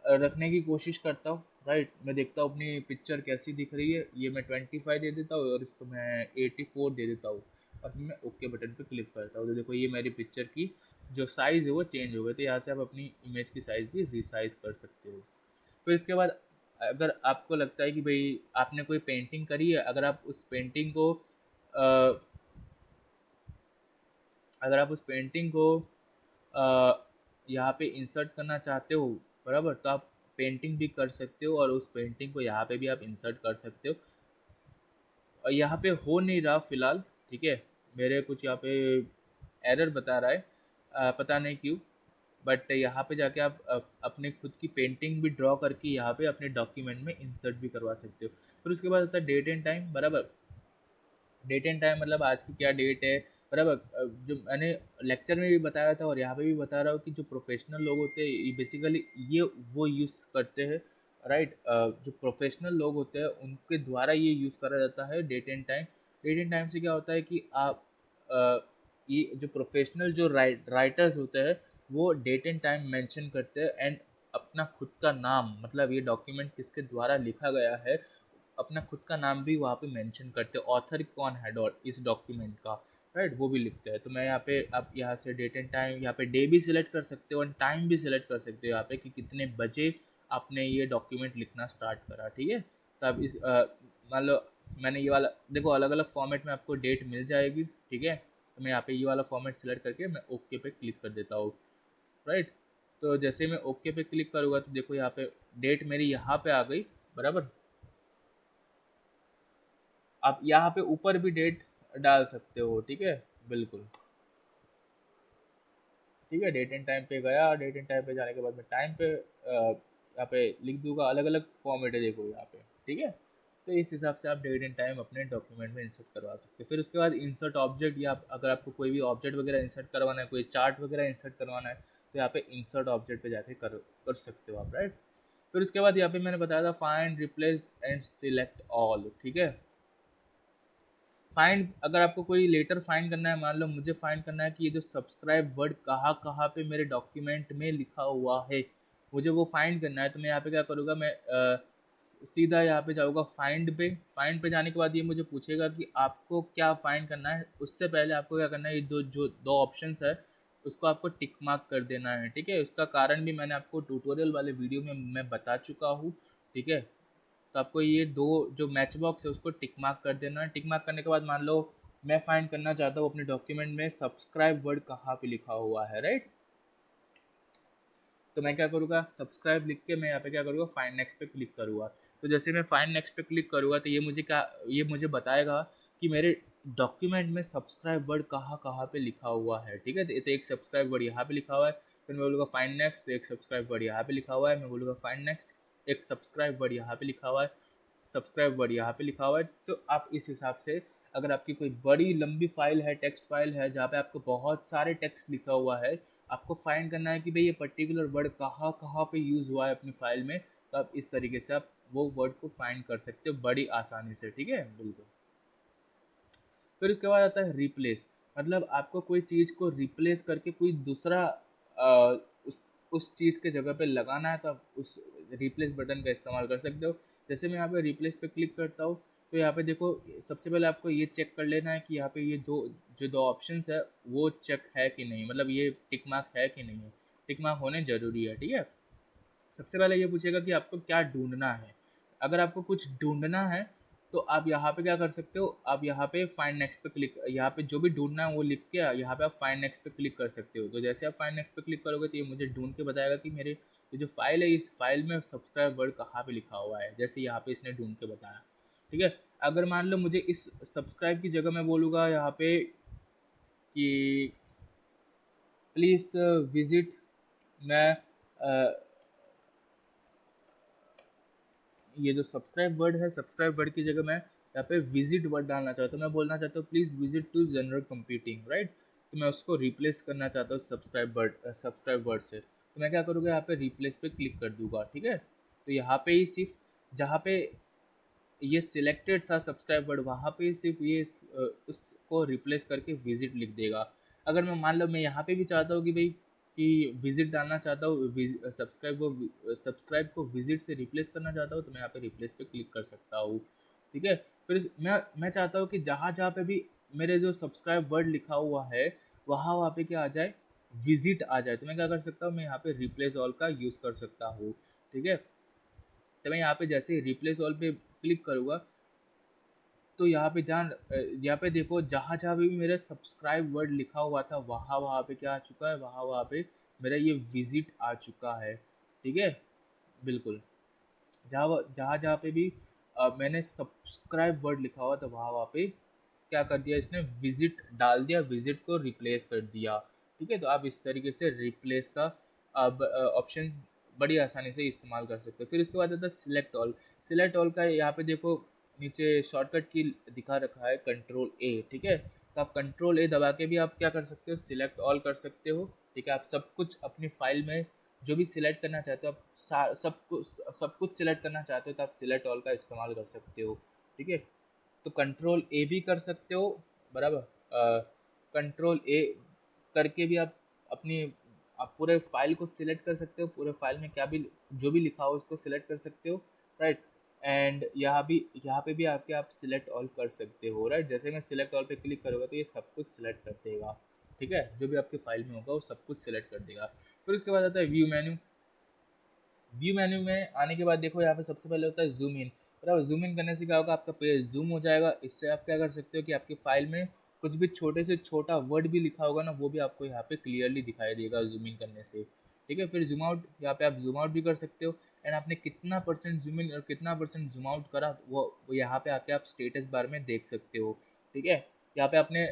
रखने की कोशिश करता हूँ, राइट। मैं देखता हूँ अपनी पिक्चर कैसी दिख रही है, ये मैं 25 दे देता हूँ और इसको मैं 84 दे देता हूँ और फिर मैं ओके बटन पे क्लिक करता हूँ। तो देखो ये मेरी पिक्चर की जो साइज़ है वो चेंज हो गई। तो यहाँ से आप अपनी इमेज की साइज़ भी रिसाइज कर सकते हो। फिर इसके बाद अगर आपको लगता है कि भाई आपने कोई पेंटिंग करी है, अ, अगर आप उस पेंटिंग को यहाँ पे इंसर्ट करना चाहते हो, बराबर, तो आप पेंटिंग भी कर सकते हो और उस पेंटिंग को यहाँ पे भी आप इंसर्ट कर सकते हो। और यहाँ पे हो नहीं रहा फ़िलहाल, ठीक है, मेरे कुछ यहाँ पे एरर बता रहा है, पता नहीं क्यों। बट यहाँ पे जाके आप अपने खुद की पेंटिंग भी ड्रॉ करके यहाँ पे अपने डॉक्यूमेंट में इंसर्ट भी करवा सकते हो। फिर उसके बाद आता है डेट एंड टाइम, बराबर। डेट एंड टाइम मतलब आज की क्या डेट है, बराबर। जो मैंने लेक्चर में भी बताया था और यहाँ पे भी बता रहा हूँ कि जो प्रोफेशनल लोग होते हैं ये बेसिकली ये वो यूज़ करते हैं, राइट। जो प्रोफेशनल लोग होते हैं उनके द्वारा ये यूज़ करा जाता है date and time. Date and time से क्या होता है कि आप ये जो प्रोफेशनल जो राइटर्स होते हैं वो डेट एंड टाइम मेंशन करते हैं एंड अपना खुद का नाम, मतलब ये डॉक्यूमेंट किसके द्वारा लिखा गया है, अपना खुद का नाम भी वहाँ पे मेंशन करते हैं, ऑथर कौन है इस डॉक्यूमेंट का, राइट, वो भी लिखते हैं। तो मैं यहाँ पे आप यहाँ से डेट एंड टाइम, यहाँ पे डे भी सिलेक्ट कर सकते हो और टाइम भी सिलेक्ट कर सकते हो यहाँ पे कि कितने बजे आपने ये डॉक्यूमेंट लिखना स्टार्ट करा, ठीक है। तो अब इस मान लो मैंने ये वाला, देखो अलग अलग फॉर्मेट में आपको डेट मिल जाएगी, ठीक है। तो मैं यहाँ पे ये वाला फॉर्मेट सेलेक्ट करके मैं ओके पे क्लिक कर देता हूँ, राइट। तो जैसे मैं ओके पे क्लिक करूँगा तो देखो यहाँ पे डेट मेरी यहाँ पे आ गई, बराबर। आप यहाँ पे ऊपर भी डेट डाल सकते हो, ठीक है, बिल्कुल, ठीक है। डेट एंड टाइम पे गया, डेट एंड टाइम पे जाने के बाद मैं टाइम पे यहाँ पे लिख दूंगा, अलग अलग फॉर्मेट है देखो यहाँ पे, ठीक है। तो इस हिसाब से आप डेट एंड टाइम अपने डॉक्यूमेंट में इंसर्ट करवा सकते हो। फिर उसके बाद इंसर्ट ऑब्जेक्ट, या अगर आपको कोई भी ऑब्जेक्ट वगैरह इंसर्ट करवाना है, कोई चार्ट वगैरह इंसर्ट करवाना है, तो यहाँ पे इंसर्ट ऑब्जेक्ट पे जाके कर सकते हो आप, राइट। फिर उसके बाद यहाँ पे मैंने बताया था find, replace and select all, ठीक है। फाइंड, अगर आपको कोई लेटर फाइंड करना है, मान लो मुझे फाइंड करना है कि ये जो सब्सक्राइब वर्ड कहाँ कहाँ पे मेरे डॉक्यूमेंट में लिखा हुआ है, मुझे वो फाइंड करना है। तो मैं यहाँ पे क्या करूँगा, मैं सीधा यहाँ पे जाऊँगा फाइंड पे जाने के बाद ये मुझे पूछेगा कि आपको क्या फाइंड करना है। उससे पहले आपको क्या करना है, ये दो ऑप्शंस है उसको आपको टिक मार्क कर देना है, ठीक है। उसका कारण भी मैंने आपको ट्यूटोरियल वाले वीडियो में मैं बता चुका हूँ, ठीक है। तो आपको ये दो जो मैच बॉक्स है उसको टिक मार्क कर देना है। टिक मार्क करने के बाद मान लो मैं फाइंड करना चाहता हूँ अपने डॉक्यूमेंट में सब्सक्राइब वर्ड कहाँ पे लिखा हुआ है, राइट। तो मैं क्या करूँगा, सब्सक्राइब लिख के मैं यहाँ पे क्या करूँगा, फाइंड नेक्स्ट पे क्लिक करूँगा। तो जैसे मैं फाइंड नेक्स्ट पे क्लिक करूँगा तो ये मुझे बताएगा कि मेरे डॉक्यूमेंट में सब्सक्राइब वर्ड कहाँ कहाँ पे लिखा हुआ है, ठीक है। तो एक सब्सक्राइब वर्ड यहाँ पे लिखा हुआ है, फिर मैं बोलूँगा फाइंड नेक्स्ट, तो एक सब्सक्राइब वर्ड यहाँ पे लिखा हुआ है, मैं बोलूँगा फाइंड नेक्स्ट, एक सब्सक्राइब वर्ड यहाँ पे लिखा हुआ है, सब्सक्राइब वर्ड यहाँ पे लिखा हुआ है। तो आप इस हिसाब से, अगर आपकी कोई बड़ी लंबी फाइल है, टेक्स्ट फाइल है जहाँ पे आपको बहुत सारे टेक्स्ट लिखा हुआ है, आपको फाइंड करना है कि भाई ये पर्टिकुलर वर्ड कहाँ कहाँ पे यूज़ हुआ है अपनी फाइल में, तो आप इस तरीके से आप वो वर्ड को फाइंड कर सकते हो बड़ी आसानी से, ठीक है, बिल्कुल। फिर उसके बाद आता है रिप्लेस, मतलब आपको कोई चीज़ को रिप्लेस करके कोई दूसरा उस चीज़ के जगह पे लगाना है, तो आप उस रिप्लेस बटन का इस्तेमाल कर सकते हो। जैसे मैं यहाँ पे रिप्लेस पे क्लिक करता हूँ तो यहाँ पे देखो सबसे पहले आपको ये चेक कर लेना है कि यहाँ पे ये दो ऑप्शंस है वो चेक है कि नहीं, मतलब ये टिक मार्क है कि नहीं है। टिक मार्क होने ज़रूरी है, ठीक है। सबसे पहले ये पूछेगा कि आपको क्या ढूंढना है। अगर आपको कुछ ढूंढना है तो आप यहाँ पे क्या कर सकते हो, आप यहाँ पे फाइंड नेक्स्ट पे क्लिक, यहाँ पे जो भी ढूंढना है वो लिख के यहाँ पे आप फाइंड नेक्स्ट पे क्लिक कर सकते हो। तो जैसे आप फाइंड नेक्स्ट पे क्लिक करोगे तो ये मुझे ढूंढ के बताएगा कि मेरे ये जो फाइल है इस फाइल में सब्सक्राइब वर्ड कहाँ पे लिखा हुआ है, जैसे यहाँ पे इसने ढूंढ के बताया, ठीक है। अगर मान लो मुझे इस सब्सक्राइब की जगह मैं बोलूँगा यहाँ पे कि प्लीज़ विजिट, मैं ये जो सब्सक्राइब वर्ड है, सब्सक्राइब वर्ड की जगह मैं यहाँ पे विजिट वर्ड डालना चाहता हूँ, मैं बोलना चाहता हूँ please visit to General computing, right. तो मैं उसको रिप्लेस करना चाहता हूँ सब्सक्राइब वर्ड से। तो मैं क्या करूँगा, यहाँ पे रिप्लेस पे क्लिक कर दूंगा, ठीक है। तो यहाँ पे ही सिर्फ जहाँ पे ये सिलेक्टेड था सब्सक्राइब वर्ड, वहाँ पे सिर्फ ये उसको रिप्लेस करके विजिट लिख देगा। अगर मैं मान लो मैं यहाँ पे भी चाहता हूँ कि भाई कि विजिट डालना चाहता हूँ, सब्सक्राइब को विजिट से रिप्लेस करना चाहता हूँ, तो मैं यहाँ पे रिप्लेस पे क्लिक कर सकता हूँ। ठीक है, फिर मैं चाहता हूँ कि जहाँ जहाँ पे भी मेरे जो सब्सक्राइब वर्ड लिखा हुआ है वहाँ वहाँ पे क्या आ जाए, विजिट आ जाए। तो मैं क्या कर सकता हूँ, मैं यहाँ पे रिप्लेस ऑल का यूज़ कर सकता हूँ। ठीक है, तो मैं यहाँ पे जैसे ही रिप्लेस ऑल पे क्लिक करूँगा तो यहाँ पे देखो जहाँ जहाँ भी मेरा सब्सक्राइब वर्ड लिखा हुआ था वहाँ वहाँ पे क्या आ चुका है, वहाँ वहाँ पे मेरा ये विजिट आ चुका है। ठीक है, बिल्कुल। जहाँ जहाँ पे भी मैंने सब्सक्राइब वर्ड लिखा हुआ था वहाँ वहाँ पे क्या कर दिया, इसने विजिट डाल दिया, विजिट को रिप्लेस कर दिया। ठीक है, तो आप इस तरीके से रिप्लेस का अब ऑप्शन बड़ी आसानी से इस्तेमाल कर सकते हो। फिर उसके बाद आता है सिलेक्ट ऑल। सिलेक्ट ऑल का यहाँ पे देखो नीचे शॉर्टकट की दिखा रखा है कंट्रोल ए। ठीक है, तो आप कंट्रोल ए दबा के भी आप क्या कर सकते हो, सिलेक्ट ऑल कर सकते हो। ठीक है, आप सब कुछ अपनी फाइल में जो भी सिलेक्ट करना चाहते हो, आप सब कुछ सिलेक्ट करना चाहते हो तो आप सिलेक्ट ऑल का इस्तेमाल कर सकते हो। ठीक है, तो कंट्रोल ए भी कर सकते हो, बराबर। कंट्रोल ए करके भी आप पूरे फाइल को सिलेक्ट कर सकते हो, पूरे फाइल में क्या भी जो भी लिखा हो उसको सिलेक्ट कर सकते हो, राइट। एंड यहाँ पे भी आके आप सिलेक्ट ऑल कर सकते हो, राइट। जैसे मैं सिलेक्ट ऑल पे क्लिक करूँगा तो ये सब कुछ सिलेक्ट कर देगा। ठीक है, जो भी आपके फाइल में होगा वो सब कुछ सिलेक्ट कर देगा। फिर उसके बाद आता है व्यू मेन्यू। व्यू मेन्यू में आने के बाद देखो यहाँ पे सबसे पहले होता है जूम इन। बराबर, जूम इन करने से क्या होगा, आपका पेज जूम हो जाएगा। इससे आप क्या कर सकते हो कि आपकी फाइल में कुछ भी छोटे से छोटा वर्ड भी लिखा होगा ना, वो भी आपको यहाँ पे क्लियरली दिखाई देगा जूम इन करने से। ठीक है, फिर जूम आउट, यहाँ पे आप जूम आउट भी कर सकते हो। एंड आपने कितना परसेंट जूम इन और कितना परसेंट जूम आउट करा वो यहाँ पे आके आप स्टेटस बार में देख सकते हो। ठीक है, यहाँ पे आपने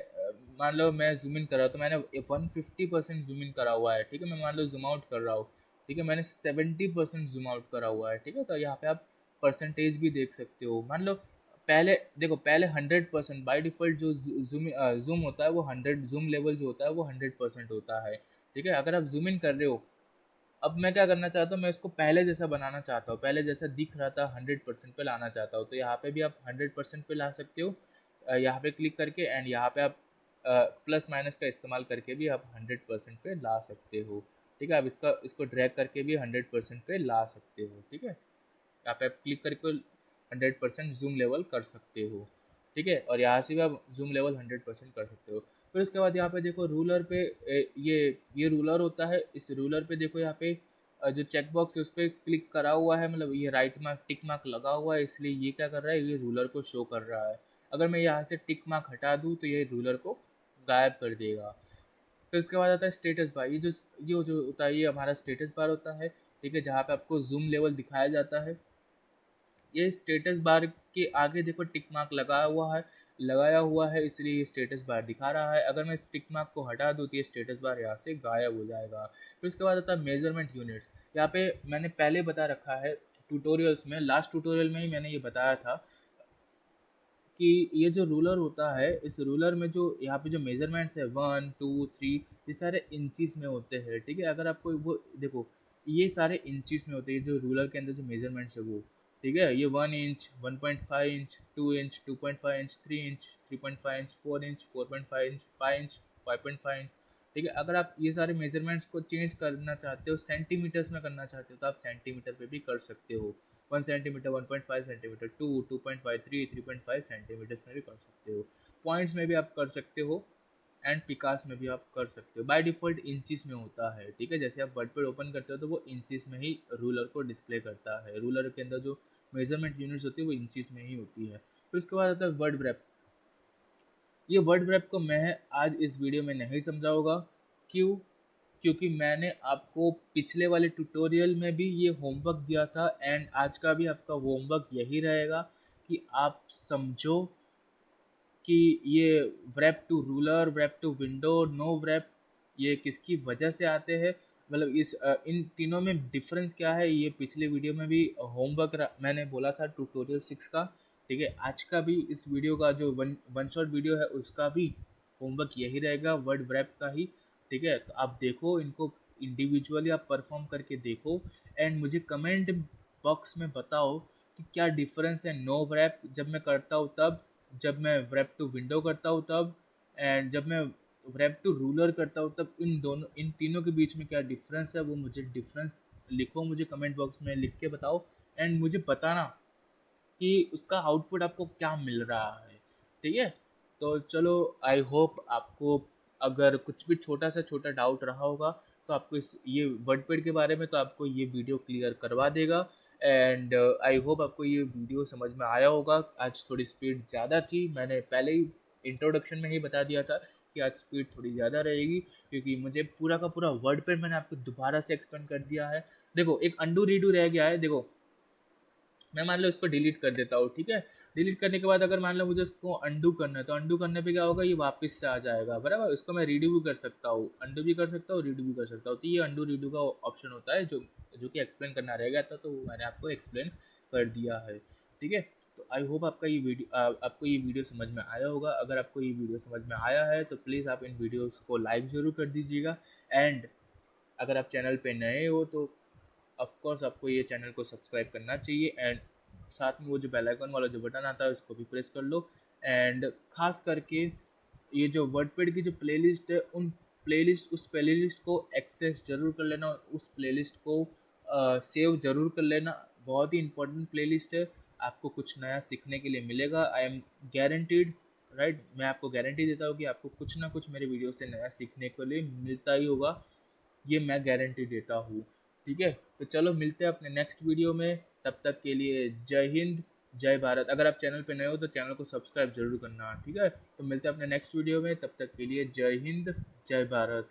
मान लो मैं जूम इन कर रहा हूँ तो मैंने 150% जूम इन करा हुआ है। ठीक है, मैं मान लो जूम आउट कर रहा हूँ, ठीक है, मैंने 70% जूम आउट करा हुआ है। ठीक है, तो यहाँ पे आप परसेंटेज भी देख सकते हो। मान लो पहले देखो, पहले 100% बाई डिफ़ॉल्ट जो जूम होता है वो 100, जूम लेवल जो होता है वो 100% होता है। ठीक है, अगर आप जूम इन कर रहे हो, अब मैं क्या करना चाहता हूँ, मैं इसको पहले जैसा बनाना चाहता हूँ, पहले जैसा दिख रहा था 100% पे लाना चाहता हूँ, तो यहाँ पे भी आप 100% पे ला सकते हो। यहाँ पे क्लिक करके एंड यहाँ पे आप प्लस माइनस का इस्तेमाल करके भी आप 100% पे ला सकते हो। ठीक है, आप इसको ड्रैग करके भी 100% पे ला सकते हो। ठीक है, यहाँ पे आप क्लिक करके 100% जूम लेवल कर सकते हो। ठीक है, और यहाँ से भी आप जूम लेवल 100% कर सकते हो। फिर उसके बाद यहाँ पे देखो रूलर पे ये रूलर होता है। इस रूलर पे देखो यहाँ पे जो चेक बॉक्स है उस पर क्लिक करा हुआ है, मतलब ये राइट मार्क टिक मार्क लगा हुआ है, इसलिए ये क्या कर रहा है, ये रूलर को शो कर रहा है। अगर मैं यहाँ से टिक मार्क हटा दूँ तो ये रूलर को गायब कर देगा। फिर उसके बाद आता है स्टेटस बार। ये जो होता है ये हमारा स्टेटस बार होता है। ठीक है, जहाँ पे आपको जूम लेवल दिखाया जाता है। ये स्टेटस बार के आगे देखो टिक मार्क लगाया हुआ है, इसलिए ये स्टेटस बार दिखा रहा है। अगर मैं इस टिक मार्क को हटा दूँ तो ये स्टेटस बार यहाँ से गायब हो जाएगा। फिर उसके बाद आता है मेजरमेंट यूनिट्स। यहाँ पे मैंने पहले बता रखा है ट्यूटोरियल्स में, लास्ट ट्यूटोरियल में ही मैंने ये बताया था कि ये जो रूलर होता है, इस रूलर में जो यहाँ पे जो मेजरमेंट्स है 1 2 3, ये सारे इंचज़ में होते हैं। ठीक है, अगर आपको वो देखो, ये सारे इंचज़ में होते हैं, जो रूलर के अंदर जो मेजरमेंट्स है वो। ठीक है, ये 1 inch, 1.5 inch, 2 inch, 2.5 inch, 3 inch, 3.5 inch, 4 inch, 4.5 inch, 5 inch, 5.5 inch. ठीक है, अगर आप ये सारे मेजरमेंट्स को चेंज करना चाहते हो, सेंटीमीटर्स में करना चाहते हो, तो आप सेंटीमीटर पे भी कर सकते हो। 1 सेंटीमीटर, 1.5 सेंटीमीटर, 2.5, 3.5 सेंटीमीटर्स में भी कर सकते हो। पॉइंट्स में भी आप कर सकते हो एंड पिकास में भी आप कर सकते हो। बाय डिफ़ॉल्ट इंचज़ में होता है। ठीक है, जैसे आप वर्डपैड ओपन करते हो तो वो इंचज़ में ही रूलर को डिस्प्ले करता है। रूलर के अंदर जो मेजरमेंट यूनिट्स होती है वो इंचज़ में ही होती है। फिर उसके बाद आता है वर्ड रैप। ये वर्ड रैप को मैं आज इस वीडियो में नहीं समझाऊंगा। क्यों? क्योंकि मैंने आपको पिछले वाले ट्यूटोरियल में भी ये होमवर्क दिया था एंड आज का भी आपका होमवर्क यही रहेगा कि आप समझो कि ये wrap to ruler, wrap to window, no wrap, ये किसकी वजह से आते हैं, मतलब इन तीनों में डिफरेंस क्या है। ये पिछले वीडियो में भी होमवर्क मैंने बोला था ट्यूटोरियल 6 का। ठीक है, आज का भी इस वीडियो का जो वन शॉट वीडियो है उसका भी होमवर्क यही रहेगा, वर्ड व्रैप का ही। ठीक है, तो आप देखो इनको इंडिविजुअली, आप परफॉर्म करके देखो एंड मुझे कमेंट बॉक्स में बताओ कि क्या डिफरेंस है नो व्रैप जब मैं करता हूँ तब, जब मैं व्रैप टू विंडो करता हूँ तब, एंड जब मैं वेब टू रूलर करता हूँ, तब इन तीनों के बीच में क्या डिफरेंस है वो मुझे डिफरेंस लिखो, मुझे कमेंट बॉक्स में लिख के बताओ एंड मुझे बताना कि उसका आउटपुट आपको क्या मिल रहा है। ठीक है, तो चलो, आई होप आपको अगर कुछ भी छोटा से छोटा डाउट रहा होगा तो आपको इस ये वर्डपैड के बारे में, तो आपको ये वीडियो क्लियर करवा देगा। एंड आई होप आपको ये वीडियो समझ में आया होगा। आज थोड़ी स्पीड ज़्यादा थी, मैंने पहले ही इंट्रोडक्शन में ही बता दिया था कि आज स्पीड थोड़ी ज़्यादा रहेगी, क्योंकि मुझे पूरा का पूरा वर्डपैड मैंने आपको दोबारा से एक्सप्लेन कर दिया है। देखो, एक अंडू रीडू रह गया है। देखो, मैं मान लो इसको डिलीट कर देता हूँ, ठीक है। डिलीट करने के बाद अगर मान लो मुझे इसको अंडू करना है, तो अंडू करने पे क्या होगा, ये वापस से आ जाएगा, बराबर। इसको मैं रीडू भी कर सकता हूँ, अंडू भी कर सकता हूँ, रीडू भी कर सकता हूँ। तो ये अंडू रीडू का ऑप्शन होता है जो कि एक्सप्लेन करना रह गया था, तो वो मैंने आपको एक्सप्लेन कर दिया है। ठीक है, तो आई होप आपको ये वीडियो समझ में आया होगा। अगर आपको ये वीडियो समझ में आया है तो प्लीज़ आप इन वीडियोज़ को लाइक ज़रूर कर दीजिएगा। एंड अगर आप चैनल पे नए हो तो ऑफ कोर्स आपको ये चैनल को सब्सक्राइब करना चाहिए। एंड साथ में वो जो बेल आइकन वाला जो बटन आता है उसको भी प्रेस कर लो। एंड खास करके ये जो वर्डपैड की जो प्लेलिस्ट है, उस प्लेलिस्ट को एक्सेस ज़रूर कर लेना, उस प्लेलिस्ट को सेव ज़रूर कर लेना। बहुत ही इंपॉर्टेंट प्लेलिस्ट है, आपको कुछ नया सीखने के लिए मिलेगा। आई एम गारंटीड, राइट, मैं आपको गारंटी देता हूँ कि आपको कुछ ना कुछ मेरे वीडियो से नया सीखने के लिए मिलता ही होगा, ये मैं गारंटी देता हूँ। ठीक है, तो चलो मिलते हैं अपने नेक्स्ट वीडियो में। तब तक के लिए जय हिंद, जय भारत। अगर आप चैनल पे नए हो तो चैनल को सब्सक्राइब जरूर करना। ठीक है, तो मिलते हैं अपने नेक्स्ट वीडियो में, तब तक के लिए जय हिंद, जय भारत।